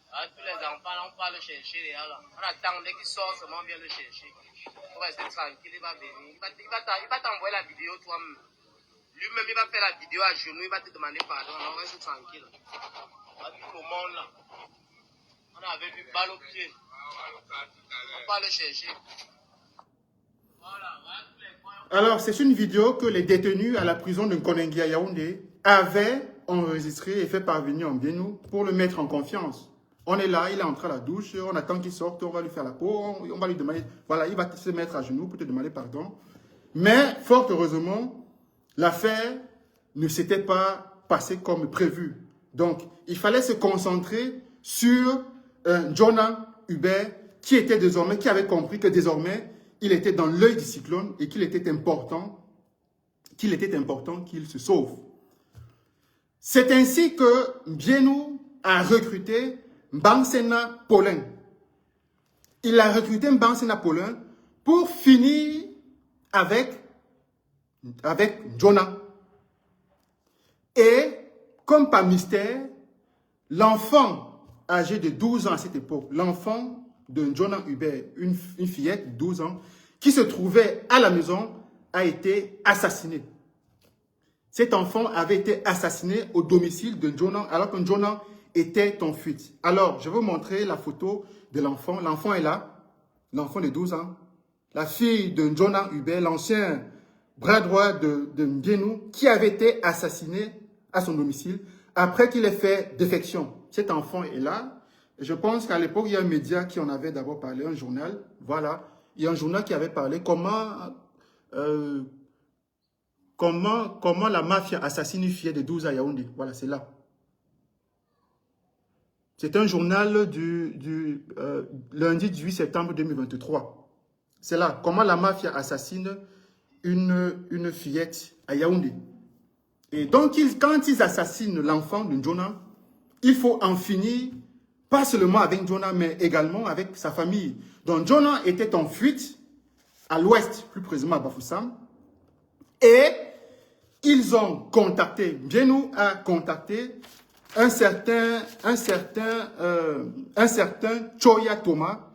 Tous les enfants, là, on va le chercher là. On attendait qu'il sorte, seulement on vient le chercher. Pour rester tranquille, il va venir. Il va t'envoyer la vidéo toi-même. Lui-même, il va faire la vidéo à genoux, il va te demander pardon. On reste tranquille. On va tout le monde là. On avait du balle au pied. On va le chercher. Alors, c'est une vidéo que les détenus à la prison de Nkonengi à Yaoundé avaient enregistrée et fait parvenir en Biennou pour le mettre en confiance. On est là, il est entré à la douche, on attend qu'il sorte, on va lui faire la peau, on va lui demander, voilà, il va se mettre à genoux pour te demander pardon. Mais, fort heureusement, l'affaire ne s'était pas passée comme prévu. Donc, il fallait se concentrer sur Njona Hubert, qui avait compris que désormais, il était dans l'œil du cyclone et qu'il était important qu'il se sauve. C'est ainsi que Biennou a recruté Mbansena Paulin. Il a recruté Mbansena Paulin pour finir avec Njona. Et, comme par mystère, l'enfant âgé de 12 ans à cette époque, l'enfant de Njona Hubert, une fillette de 12 ans, qui se trouvait à la maison, a été assassiné. Cet enfant avait été assassiné au domicile de Njona, alors que Njona était en fuite. Alors, je vais vous montrer la photo de l'enfant. L'enfant est là, l'enfant de 12 ans. La fille de Njona Hubert, l'ancien bras droit de Biennou, qui avait été assassiné à son domicile après qu'il ait fait défection. Cet enfant est là. Je pense qu'à l'époque, il y a un média qui en avait d'abord parlé, un journal. Voilà, il y a un journal qui avait parlé comment la mafia assassine une fille de 12 à Yaoundé. Voilà, c'est là. C'est un journal du lundi 18 septembre 2023. C'est là, comment la mafia assassine une fillette à Yaoundé. Et donc, quand ils assassinent l'enfant de Njona, il faut en finir, pas seulement avec Njona, mais également avec sa famille. Donc, Njona était en fuite à l'ouest, plus précisément à Bafoussam. Et ils ont contacté, Biennou a contacté un certain Choya Thomas,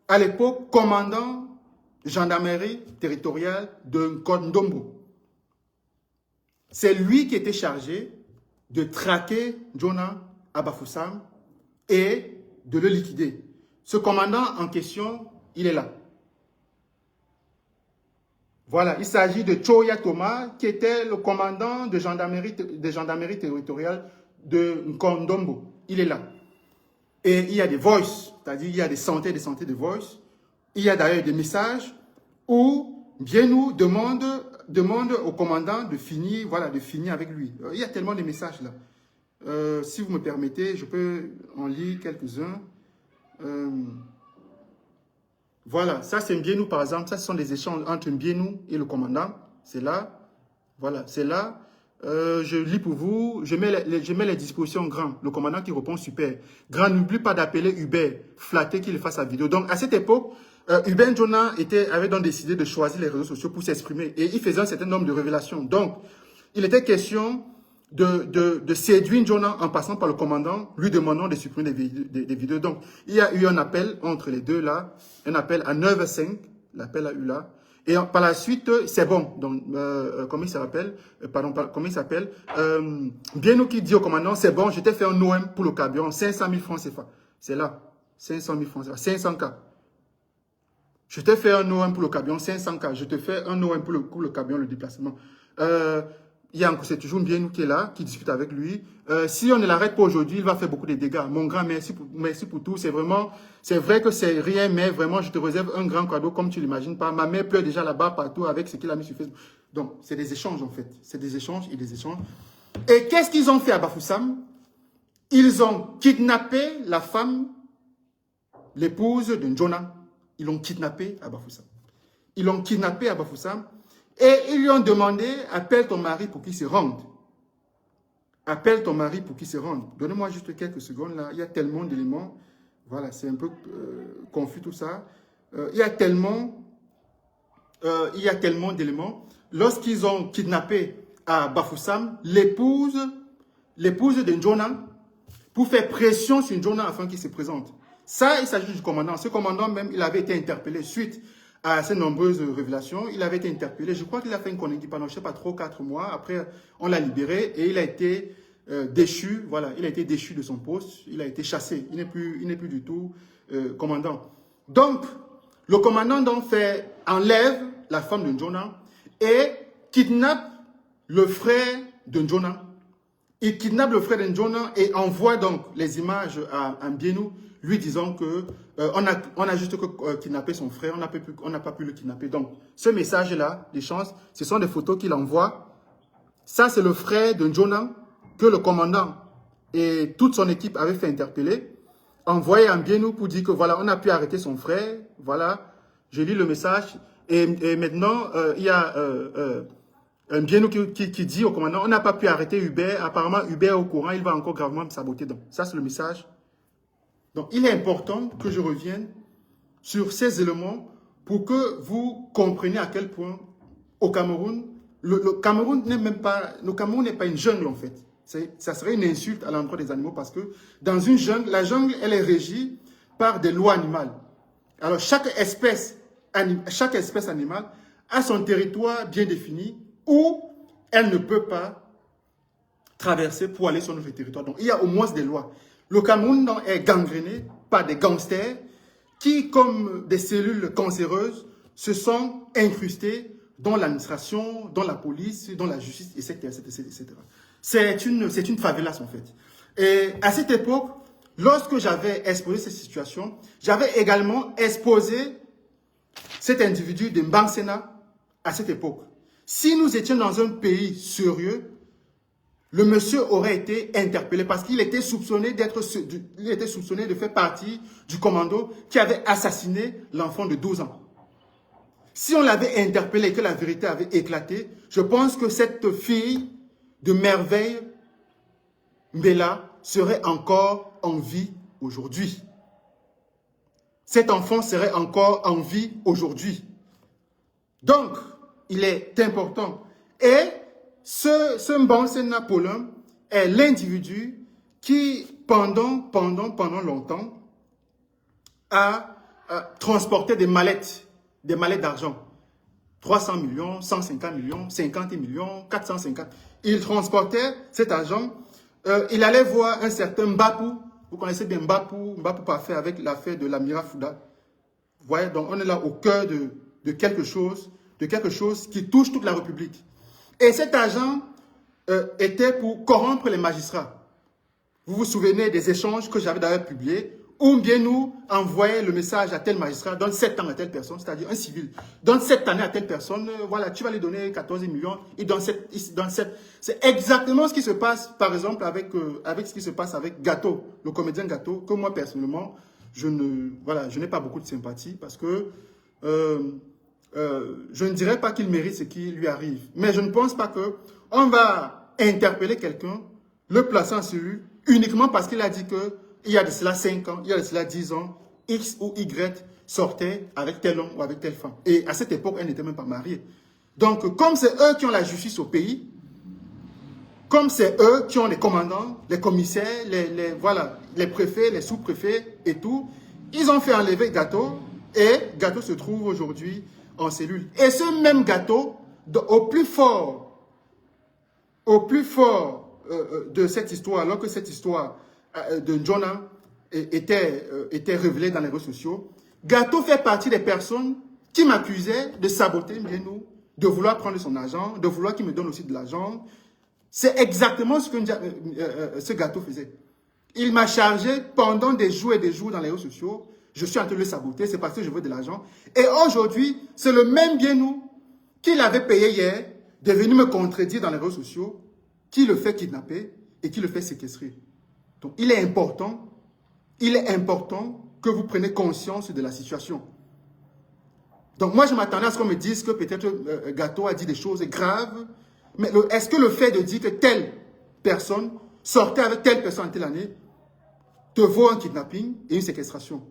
à l'époque commandant gendarmerie territoriale de Nkondombo. C'est lui qui était chargé de traquer Njona à Bafoussam et de le liquider. Ce commandant en question, il est là. Voilà, il s'agit de Choya Thomas, qui était le commandant de gendarmerie territoriale de Nkondombo. Il est là. Et il y a des voices, c'est-à-dire il y a des centaines de voices. Il y a d'ailleurs des messages où Biennou demande au commandant de finir, voilà, de finir avec lui. Il y a tellement de messages là. Si vous me permettez, je peux en lire quelques-uns. Voilà, ça c'est Mbienou par exemple. Ça, ce sont des échanges entre Mbienou et le commandant. C'est là. Voilà, c'est là. Je lis pour vous. Je mets les dispositions grand. Le commandant qui répond super. Grand, n'oublie pas d'appeler Hubert. Flatté qu'il fasse sa vidéo. Donc, à cette époque, Hubert Njona avait donc décidé de choisir les réseaux sociaux pour s'exprimer. Et il faisait un certain nombre de révélations. Donc, il était question de séduire Njona en passant par le commandant, lui demandant de supprimer des vidéos. Donc, il y a eu un appel entre les deux là. Un appel à 9h05. L'appel a eu là. Et par la suite, c'est bon. Donc, comment il s'appelle? Comment il s'appelle? Mbienou qui dit au commandant, c'est bon, je t'ai fait un OM pour le carburant, 500 000 francs CFA. C'est là. 500 000 francs CFA. 500K. Je t'ai fait un OM pour le carburant, 500K. Je te fais un OM pour le carburant, le déplacement. C'est toujours Mbienou qui est là, qui discute avec lui. Si on ne l'arrête pas aujourd'hui, il va faire beaucoup de dégâts. Mon grand, merci pour tout. C'est vrai que c'est rien, mais vraiment, je te réserve un grand cadeau comme tu l'imagines pas. Ma mère pleure déjà là-bas partout avec ce qu'il a mis sur Facebook. Donc, c'est des échanges en fait. C'est des échanges et des échanges. Et qu'est-ce qu'ils ont fait à Bafoussam? Ils ont kidnappé la femme, l'épouse de Njona. Ils l'ont kidnappé à Bafoussam. Ils l'ont kidnappé à Bafoussam. Et ils lui ont demandé, appelle ton mari pour qu'il se rende. Appelle ton mari pour qu'il se rende. Donnez-moi juste quelques secondes là. Il y a tellement d'éléments. Voilà, c'est un peu confus tout ça. Il y a tellement d'éléments. Lorsqu'ils ont kidnappé à Bafoussam, l'épouse de Njona, pour faire pression sur Njona afin qu'il se présente. Ça, il s'agit du commandant. Ce commandant même, il avait été interpellé suite à ces nombreuses révélations. Il avait été interpellé. Je crois qu'il a fait une connerie pendant, je ne sais pas, 3 ou 4 mois. Après, on l'a libéré et il a été déchu. Voilà, il a été déchu de son poste. Il a été chassé. Il n'est plus du tout commandant. Donc, le commandant enlève la femme de Njona et kidnappe le frère de Njona. Il kidnappe le frère de Njona et envoie donc les images à Mbienou, lui disant que on a juste kidnappé son frère, on n'a pas pu le kidnapper. Donc, ce message-là, l'échange, ce sont des photos qu'il envoie. Ça, c'est le frère de Njona que le commandant et toute son équipe avaient fait interpeller. Envoyé à Mbienou pour dire que voilà, on a pu arrêter son frère. Voilà, je lis le message. Et maintenant, il y a Mbienou qui dit au commandant, on n'a pas pu arrêter Hubert. Apparemment, Hubert est au courant, il va encore gravement me saboter. Donc, ça, c'est le message. Donc, il est important que je revienne sur ces éléments pour que vous compreniez à quel point au Cameroun, le Cameroun n'est pas une jungle en fait. Ça serait une insulte à l'endroit des animaux parce que dans une jungle, la jungle, elle est régie par des lois animales. Alors, chaque espèce animale a son territoire bien défini où elle ne peut pas traverser pour aller sur notre territoire. Donc, il y a au moins des lois. Le Cameroun est gangréné par des gangsters qui, comme des cellules cancéreuses, se sont incrustés dans l'administration, dans la police, dans la justice, etc. C'est une favelas, en fait. Et à cette époque, lorsque j'avais exposé cette situation, j'avais également exposé cet individu de Mbansena à cette époque. Si nous étions dans un pays sérieux, le monsieur aurait été interpellé parce qu'il était soupçonné de faire partie du commando qui avait assassiné l'enfant de 12 ans. Si on l'avait interpellé et que la vérité avait éclaté, je pense que cette fille de merveille, Mbela, serait encore en vie aujourd'hui. Cet enfant serait encore en vie aujourd'hui. Donc, il est important. Et ce Mbansena Paulin est l'individu qui, pendant longtemps, a transporté des mallettes d'argent. 300 millions, 150 millions, 50 millions, 450. Il transportait cet argent. Il allait voir un certain Mbapou. Vous connaissez bien Mbapou Parfait avec l'affaire de l'Amira Fouda. Vous voyez, donc on est là au cœur de quelque chose qui touche toute la République. Et cet argent était pour corrompre les magistrats. Vous vous souvenez des échanges que j'avais d'ailleurs publiés, ou bien nous envoyer le message à tel magistrat, donne 7 ans à telle personne, c'est-à-dire un civil, donne 7 années à telle personne, voilà, tu vas lui donner 14 millions, il donne 7. C'est exactement ce qui se passe, par exemple, avec ce qui se passe avec Gâteau, le comédien Gâteau, que moi, personnellement, je n'ai pas beaucoup de sympathie parce que je ne dirais pas qu'il mérite ce qui lui arrive. Mais je ne pense pas qu'on va interpeller quelqu'un, le placer en cellule, uniquement parce qu'il a dit qu'il y a de cela 5 ans, il y a de cela 10 ans, X ou Y sortait avec tel homme ou avec telle femme. Et à cette époque, elle n'était même pas mariée. Donc, comme c'est eux qui ont la justice au pays, comme c'est eux qui ont les commandants, les commissaires, les préfets, les sous-préfets et tout, ils ont fait enlever Gateau et Gateau se trouve aujourd'hui en cellule. Et ce même Gateau, au plus fort de cette histoire, alors que cette histoire de Jonah était révélée dans les réseaux sociaux, Gateau fait partie des personnes qui m'accusaient de saboter Mbienou, de vouloir prendre son argent, de vouloir qu'il me donne aussi de l'argent. C'est exactement ce que ce Gateau faisait. Il m'a chargé pendant des jours et des jours dans les réseaux sociaux. Je suis en train de le saboter, c'est parce que je veux de l'argent. Et aujourd'hui, c'est le même Mbienou qu'il avait payé hier de venir me contredire dans les réseaux sociaux, qui le fait kidnapper et qui le fait séquestrer. Donc, il est important que vous preniez conscience de la situation. Donc, moi, je m'attendais à ce qu'on me dise que peut-être Gateau a dit des choses graves. Mais est-ce que le fait de dire que telle personne sortait avec telle personne en telle année te vaut un kidnapping et une séquestration?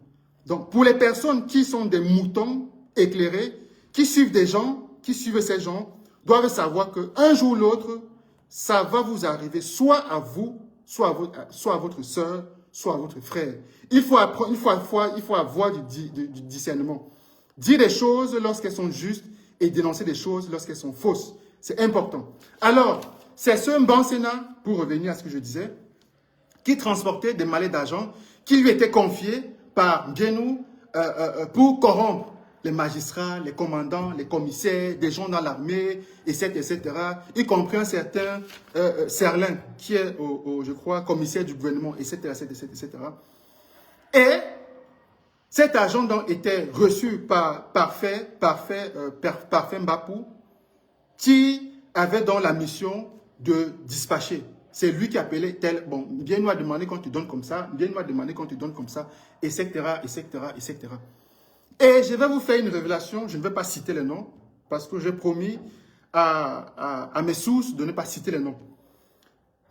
Donc, pour les personnes qui sont des moutons éclairés, qui suivent des gens, qui suivent ces gens, doivent savoir qu'un jour ou l'autre, ça va vous arriver soit à vous, soit à votre soeur, soit à votre frère. Il faut avoir du discernement. Dire des choses lorsqu'elles sont justes et dénoncer des choses lorsqu'elles sont fausses. C'est important. Alors, c'est ce Mbansena, pour revenir à ce que je disais, qui transportait des mallets d'argent qui lui étaient confiés par Mbienou pour corrompre les magistrats, les commandants, les commissaires, des gens dans l'armée, etc., y compris un certain Serlin, qui est, je crois, commissaire du gouvernement, etc., etc. Et cet argent donc était reçu par Parfait Mbapou, qui avait donc la mission de dispatcher. C'est lui qui appelait tel, bon, Mbienou a demandé qu'on te donne comme ça, Mbienou a demandé qu'on te donne comme ça, etc., etc., etc. Et je vais vous faire une révélation, je ne vais pas citer les noms, parce que j'ai promis à mes sources de ne pas citer les noms.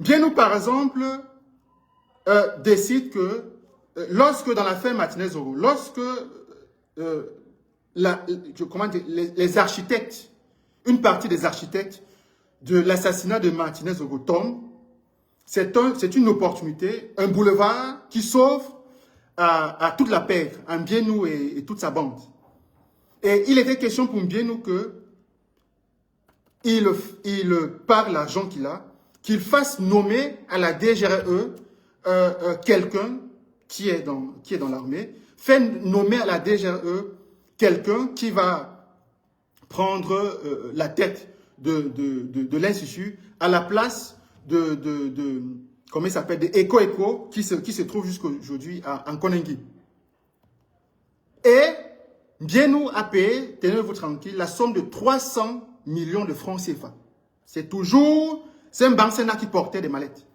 Mbienou, par exemple, décide que lorsque dans l'affaire Martinez-Oro, lorsque les architectes, une partie des architectes de l'assassinat de Martinez-Oro tombent, c'est une opportunité, un boulevard qui sauve à toute la paix, à Mbienou et toute sa bande. Et il était question pour Mbienou qu'il par l'argent qu'il a, qu'il fasse nommer à la DGRE quelqu'un qui est dans l'armée, fait nommer à la DGRE quelqu'un qui va prendre la tête de l'Institut à la place comment il s'appelle, de Eko qui se trouve jusqu'aujourd'hui en Konengi. Et Mbienou a payé, tenez-vous tranquille, la somme de 300 millions de francs CFA. C'est un Mbansena qui portait des mallettes.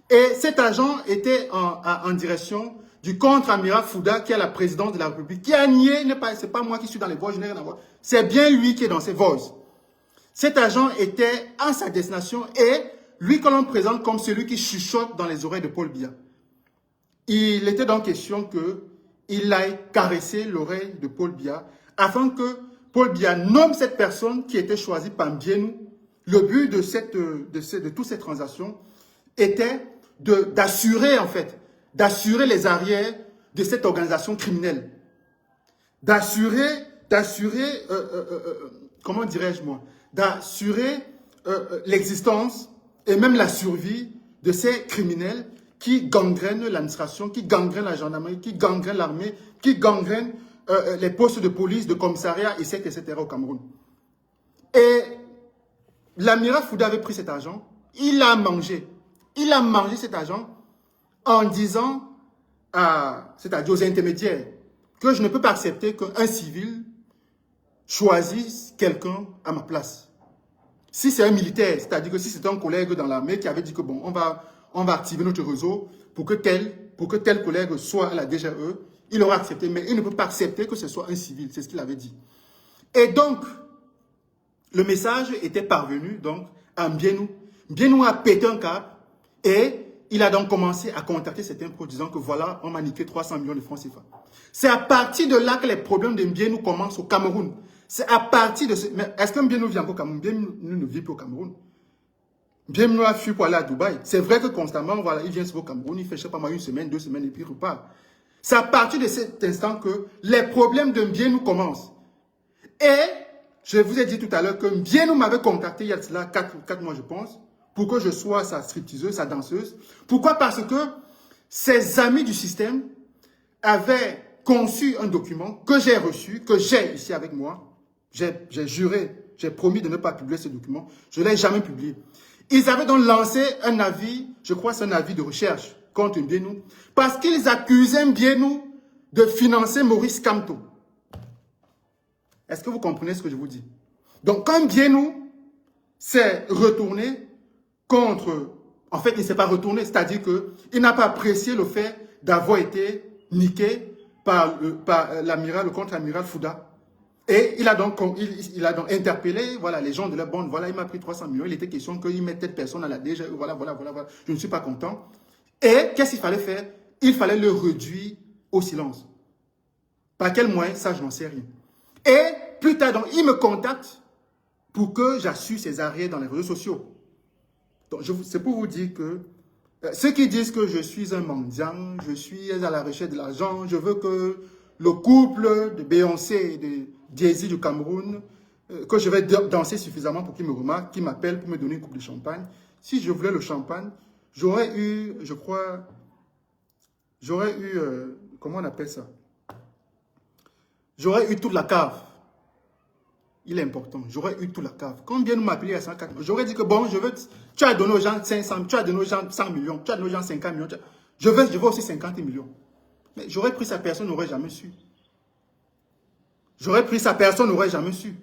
Et cet agent était en direction du contre-amiral Fouda, qui est la présidence de la République, qui a nié, c'est pas moi qui suis dans les voies, je n'ai rien à voir. C'est bien lui qui est dans ces voies. Cet agent était à sa destination et lui que l'on présente comme celui qui chuchote dans les oreilles de Paul Biya. Il était donc question qu'il aille caresser l'oreille de Paul Biya afin que Paul Biya nomme cette personne qui était choisie par Mbienou. Le but de toutes ces transactions était d'assurer les arrières de cette organisation criminelle. Comment dirais-je moi, d'assurer l'existence et même la survie de ces criminels qui gangrènent l'administration, qui gangrènent la gendarmerie, qui gangrènent l'armée, qui gangrènent les postes de police, de commissariat, etc. au Cameroun. Et l'amiral Fouda avait pris cet argent, il a mangé. Il a mangé cet argent en disant c'est-à-dire aux intermédiaires que je ne peux pas accepter qu'un civil choisisse quelqu'un à ma place. Si c'est un militaire, c'est-à-dire que si c'est un collègue dans l'armée qui avait dit que bon, on va activer notre réseau pour que tel collègue soit à la DGE, il aurait accepté, mais il ne peut pas accepter que ce soit un civil, c'est ce qu'il avait dit. Et donc, le message était parvenu donc à Mbienou. Mbienou a pété un câble et il a donc commencé à contacter certains pros disant que voilà, on m'a niqué 300 millions de francs CFA. C'est à partir de là que les problèmes de Mbienou commencent au Cameroun. C'est à partir de ce... Mais est-ce que Mbienou vit encore au Cameroun? Mbienou ne vit plus au Cameroun. Mbienou a fui pour aller à Dubaï. C'est vrai que constamment, voilà, il vient sur au Cameroun, il fait, je sais pas moi, 1 semaine, 2 semaines et puis il repart. C'est à partir de cet instant que les problèmes de Mbienou commencent. Et je vous ai dit tout à l'heure que Mbienou m'avait contacté il y a cela 4 mois, je pense, pour que je sois sa stripteaseuse, sa danseuse. Pourquoi? Parce que ses amis du système avaient conçu un document que j'ai reçu, que j'ai ici avec moi. J'ai juré, j'ai promis de ne pas publier ce document. Je ne l'ai jamais publié. Ils avaient donc lancé un avis, je crois c'est un avis de recherche contre Mbienou, parce qu'ils accusaient Mbienou de financer Maurice Kamto. Est-ce que vous comprenez ce que je vous dis? Donc, quand Mbienou s'est retourné contre... En fait, il ne s'est pas retourné, c'est-à-dire qu'il n'a pas apprécié le fait d'avoir été niqué par l'amiral, le contre-amiral Fouda. Et il a donc interpellé voilà, les gens de la bande. Voilà, il m'a pris 300 millions. Il était question qu'il mette telle personne à la DG. Voilà. Je ne suis pas content. Et qu'est-ce qu'il fallait faire? Il fallait le réduire au silence. Par quel moyen? Ça, je n'en sais rien. Et plus tard, donc, il me contacte pour que j'assure ses arrières dans les réseaux sociaux. C'est pour vous dire que ceux qui disent que je suis un mendiant, je suis à la recherche de l'argent, je veux que le couple de Beyoncé et de Jay-Z du Cameroun, que je vais danser suffisamment pour qu'ils me remarquent, qu'ils m'appellent pour me donner une coupe de champagne. Si je voulais le champagne, j'aurais eu, je crois, comment on appelle ça? J'aurais eu toute la cave. Il est important. J'aurais eu toute la cave. Quand bien nous m'appeler à 104, j'aurais dit que bon, tu as donné aux gens 500, tu as donné aux gens 100 millions, tu as donné aux gens 50 millions. Je veux aussi 50 millions. Mais j'aurais pris sa personne, n'aurait jamais su. J'aurais pris sa personne, n'aurait jamais su.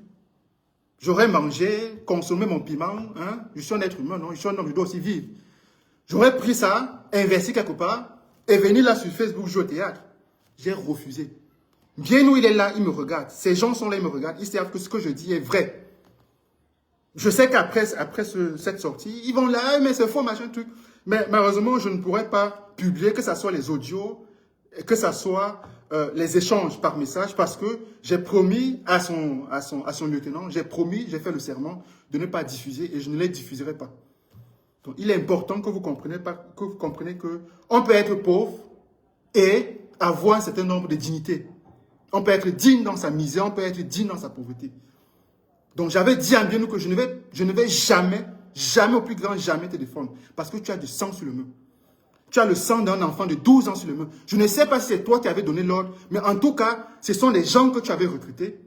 J'aurais mangé, consommé mon piment. Hein? Je suis un être humain, non? Je suis un homme, je dois aussi vivre. J'aurais pris ça, investi quelque part, et venu là sur Facebook jouer au théâtre. J'ai refusé. Bien où il est là, il me regarde. Ces gens sont là, ils me regardent. Ils savent que ce que je dis est vrai. Je sais qu'après cette sortie, ils vont là, mais c'est faux, machin, truc. Mais malheureusement, je ne pourrais pas publier, que ce soit les audios, que ce soit les échanges par message, parce que j'ai promis à son lieutenant, j'ai fait le serment de ne pas diffuser et je ne les diffuserai pas. Donc, il est important que vous compreniez qu'on peut être pauvre et avoir un certain nombre de dignités. On peut être digne dans sa misère, on peut être digne dans sa pauvreté. Donc j'avais dit à Mbienou que je ne vais jamais, au plus grand jamais te défendre. Parce que tu as du sang sur le main. Tu as le sang d'un enfant de 12 ans sur le main. Je ne sais pas si c'est toi qui avais donné l'ordre, mais en tout cas, ce sont les gens que tu avais recrutés.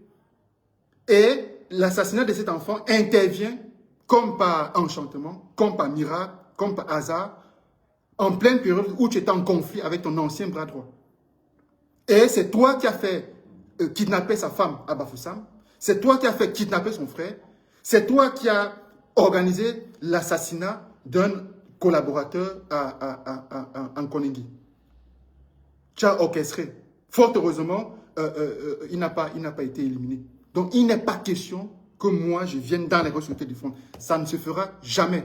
Et l'assassinat de cet enfant intervient comme par enchantement, comme par miracle, comme par hasard, en pleine période où tu étais en conflit avec ton ancien bras droit. Et c'est toi qui as fait kidnapper sa femme à Bafoussam. C'est toi qui as fait kidnapper son frère. C'est toi qui as organisé l'assassinat d'un collaborateur en Koningui. Tu as orchestré. Fort heureusement, il n'a pas été éliminé. Donc, il n'est pas question que moi, je vienne dans les ressources du front. Ça ne se fera jamais.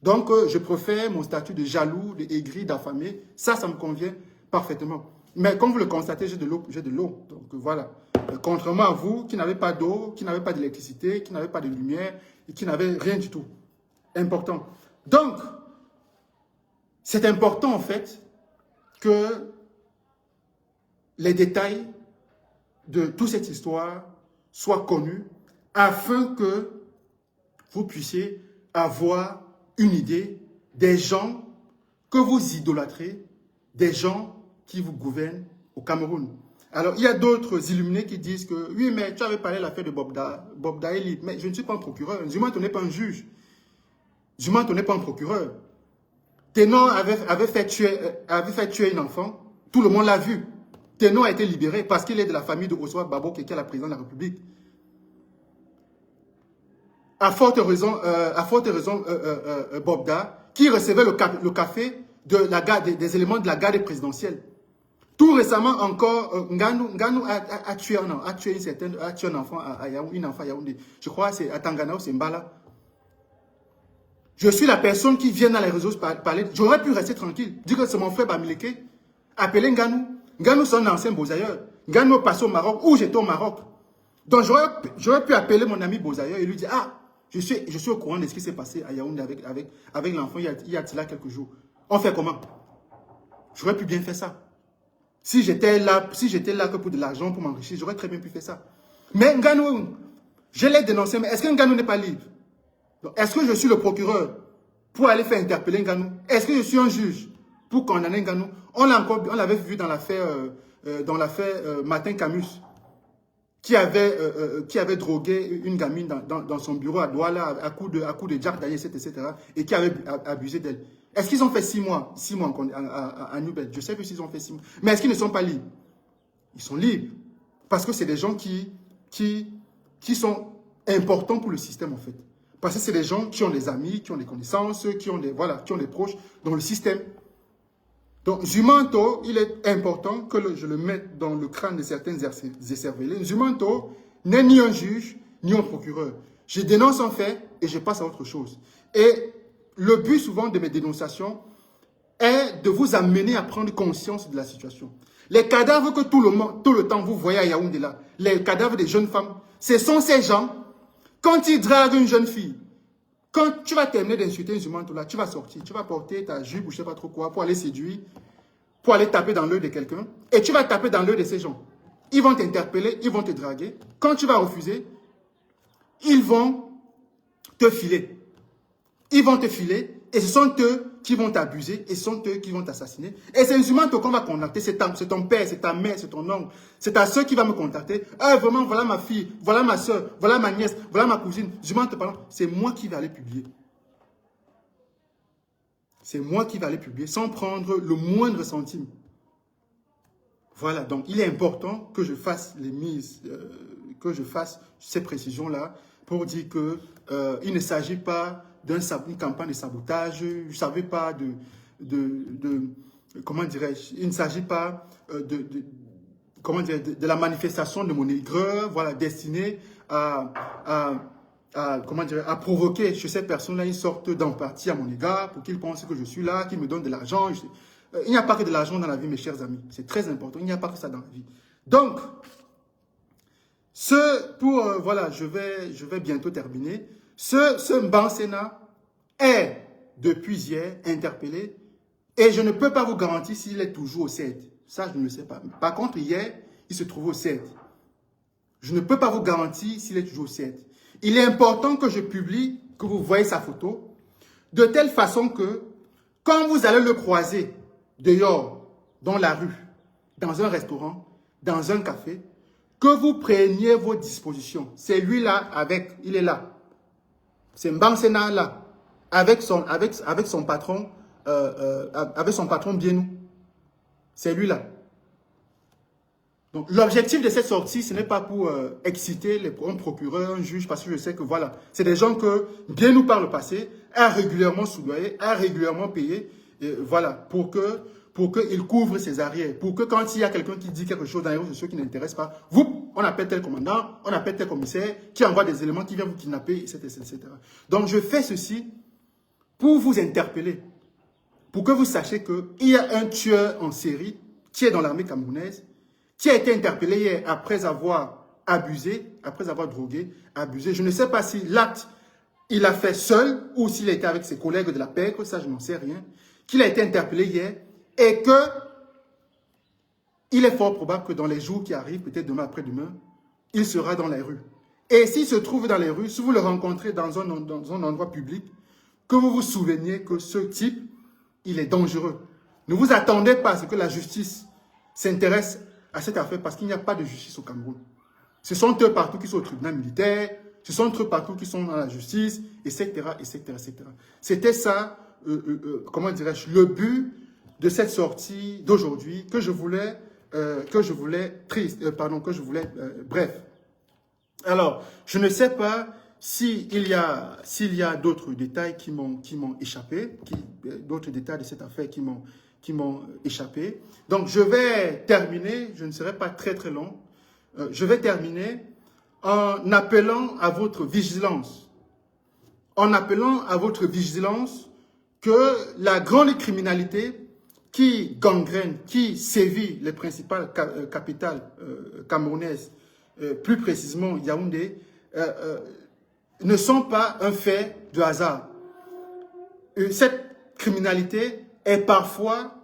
Donc, je préfère mon statut de jaloux, d'aigri, d'affamé. Ça me convient parfaitement. Mais comme vous le constatez, j'ai de l'eau. Donc voilà. Contrairement à vous qui n'avez pas d'eau, qui n'avez pas d'électricité, qui n'avez pas de lumière et qui n'avez rien du tout. Important. Donc, c'est important en fait que les détails de toute cette histoire soient connus afin que vous puissiez avoir une idée des gens que vous idolâtrez, des gens qui vous gouvernent au Cameroun. Alors, il y a d'autres illuminés qui disent que, oui, mais tu avais parlé de l'affaire de Bob Daeli, mais je ne suis pas un procureur. Du moins, tu n'es pas un juge. Du moins, tu n'es pas un procureur. Ténon avait fait tuer un enfant. Tout le monde l'a vu. Ténon a été libéré parce qu'il est de la famille de Oswa Babo, qui est la présidente de la République. À forte raison, Bobda, qui recevait le café des éléments de la garde présidentielle. Tout récemment encore, Nganou a tué un enfant à Yaoundé. Je crois que c'est à Tangana ou c'est Mbala. Je suis la personne qui vient dans les réseaux parler. J'aurais pu rester tranquille. Dire que c'est mon frère Bamileke. Appeler Nganou. Nganou, c'est un ancien Bozailleur. Nganou est passé au Maroc, où j'étais au Maroc. Donc, j'aurais pu appeler mon ami Bozailleur et lui dire, ah, je suis au courant de ce qui s'est passé à Yaoundé avec l'enfant il y a quelques jours. On fait comment? J'aurais pu bien faire ça. Si j'étais là que pour de l'argent, pour m'enrichir, j'aurais très bien pu faire ça. Mais Nganou, je l'ai dénoncé, mais est-ce que Nganou n'est pas libre? Est-ce que je suis le procureur pour aller faire interpeller Nganou? Est-ce que je suis un juge pour condamner Nganou? On l'avait vu dans l'affaire Martin Camus, qui avait drogué une gamine dans son bureau à Douala à coup de Jack Daniels, etc. et qui avait abusé d'elle. Est-ce qu'ils ont fait 6 mois à Nubel? Je sais que s'ils ont fait 6 mois. Mais est-ce qu'ils ne sont pas libres? Ils sont libres. Parce que c'est des gens qui sont importants pour le système, en fait. Parce que c'est des gens qui ont des amis, qui ont des connaissances, qui ont des proches dans le système. Donc, Zumanto, il est important que je le mette dans le crâne de certains écervelés. Zumanto n'est ni un juge, ni un procureur. Je dénonce un fait et je passe à autre chose. Et le but souvent de mes dénonciations est de vous amener à prendre conscience de la situation. Les cadavres que tout le temps vous voyez à Yaoundé là, les cadavres des jeunes femmes, ce sont ces gens, quand ils draguent une jeune fille, quand tu vas terminer d'insulter un Zumanto là, tu vas sortir, tu vas porter ta jupe ou je ne sais pas trop quoi pour aller séduire, pour aller taper dans l'œil de quelqu'un, et tu vas taper dans l'œil de ces gens. Ils vont t'interpeller, ils vont te draguer. Quand tu vas refuser, ils vont te filer. Ils vont te filer et ce sont eux qui vont t'abuser et ce sont eux qui vont t'assassiner. Et c'est un Zumanto qu'on va contacter. C'est ton père, c'est ta mère, c'est ton oncle, c'est ta soeur qui va me contacter. Ah, vraiment, voilà ma fille, voilà ma soeur, voilà ma nièce, voilà ma cousine. Zumanto, pardon, c'est moi qui vais aller publier. C'est moi qui vais aller publier sans prendre le moindre centime. Voilà, donc il est important que je fasse ces précisions-là pour dire qu'il ne s'agit pas d'une campagne de sabotage, je ne savais pas comment dirais-je, il ne s'agit pas de la manifestation de mon aigreur, voilà, destinée à provoquer chez ces personnes-là une sorte d'empathie à mon égard, pour qu'ils pensent que je suis là, qu'ils me donnent de l'argent. Il n'y a pas que de l'argent dans la vie, mes chers amis. C'est très important. Il n'y a pas que ça dans la vie. Donc, voilà, je vais bientôt terminer. Ce Mbansena est, depuis hier, interpellé. Et je ne peux pas vous garantir s'il est toujours au CED. Ça, je ne le sais pas. Par contre, hier, il se trouvait au CED. Je ne peux pas vous garantir s'il est toujours au CED. Il est important que je publie, que vous voyez sa photo, de telle façon que, quand vous allez le croiser dehors, dans la rue, dans un restaurant, dans un café, que vous preniez vos dispositions. C'est lui là, il est là. C'est Mbansena là, avec son patron, Bienou. C'est lui là. Donc, l'objectif de cette sortie, ce n'est pas pour exciter un procureur, un juge, parce que je sais que voilà, c'est des gens que Bienou par le passé a régulièrement soudoyé, a régulièrement payé, voilà, pour qu'il couvre ses arrières, pour que quand il y a quelqu'un qui dit quelque chose dans les réseaux sociaux qui n'intéresse pas, on appelle tel commandant, on appelle tel commissaire, qui envoie des éléments qui viennent vous kidnapper, etc. Donc, je fais ceci pour vous interpeller, pour que vous sachiez qu'il y a un tueur en série qui est dans l'armée camerounaise, qui a été interpellé hier après avoir abusé, après avoir drogué, abusé. Je ne sais pas si l'acte, il l'a fait seul ou s'il était avec ses collègues de la PEC, ça je n'en sais rien. Qu'il a été interpellé hier et qu'il est fort probable que dans les jours qui arrivent, peut-être demain après-demain, il sera dans les rues. Et s'il se trouve dans les rues, si vous le rencontrez dans un endroit public, que vous vous souveniez que ce type, il est dangereux. Ne vous attendez pas à ce que la justice s'intéresse à cette affaire parce qu'il n'y a pas de justice au Cameroun. Ce sont eux partout qui sont au tribunal militaire, ce sont eux partout qui sont dans la justice, etc., etc., etc. C'était ça, comment dirais-je, le but de cette sortie d'aujourd'hui que je voulais bref. Alors, je ne sais pas s'il y a d'autres détails qui m'ont échappé, d'autres détails de cette affaire qui échappé. Donc, je vais terminer, je ne serai pas très très long, je vais terminer en appelant à votre vigilance. En appelant à votre vigilance que la grande criminalité qui gangrène, qui sévit les principales capitales camerounaises, plus précisément Yaoundé, ne sont pas un fait de hasard. Cette criminalité est parfois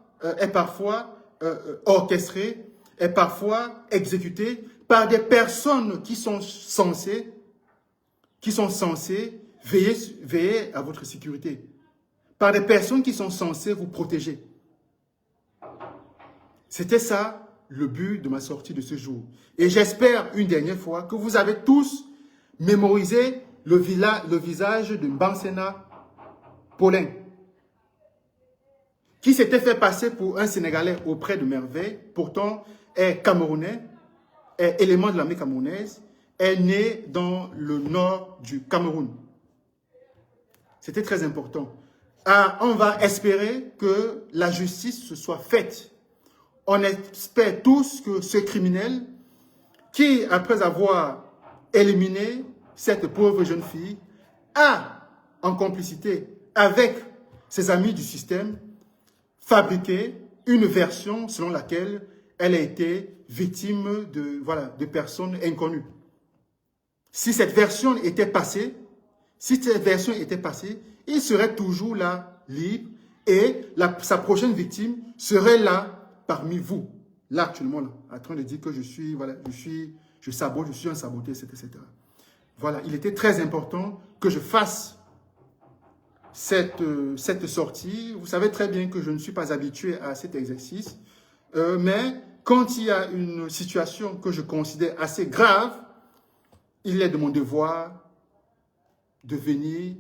orchestrée, est parfois exécutée par des personnes qui sont censées veiller à votre sécurité, par des personnes qui sont censées vous protéger. C'était ça le but de ma sortie de ce jour. Et j'espère une dernière fois que vous avez tous mémorisé le visage de Mbansena Paulin, qui s'était fait passer pour un Sénégalais auprès de Merveille, pourtant est camerounais, est élément de l'armée camerounaise, est né dans le nord du Cameroun. C'était très important. On va espérer que la justice se soit faite. On espère tous que ce criminel, qui, après avoir éliminé cette pauvre jeune fille, a, en complicité avec ses amis du système, fabriqué une version selon laquelle elle a été victime de personnes inconnues. Si cette version était passée, il serait toujours là, libre, et sa prochaine victime serait là, parmi vous, là actuellement, là, en train de dire que je sabote, je suis un saboté, etc. Voilà, il était très important que je fasse cette sortie. Vous savez très bien que je ne suis pas habitué à cet exercice, mais quand il y a une situation que je considère assez grave, il est de mon devoir de venir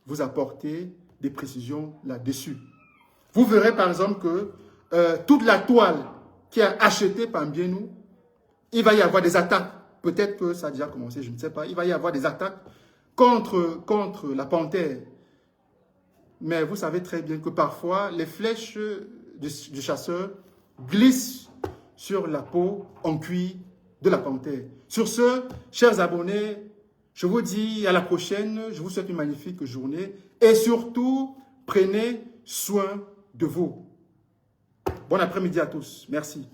vous apporter des précisions là-dessus. Vous verrez par exemple que toute la toile qui est achetée par Mbienou, il va y avoir des attaques. Peut-être que ça a déjà commencé, je ne sais pas. Il va y avoir des attaques contre la panthère. Mais vous savez très bien que parfois, les flèches du chasseur glissent sur la peau en cuir de la panthère. Sur ce, chers abonnés, je vous dis à la prochaine. Je vous souhaite une magnifique journée. Et surtout, prenez soin de vous. Bon après-midi à tous. Merci.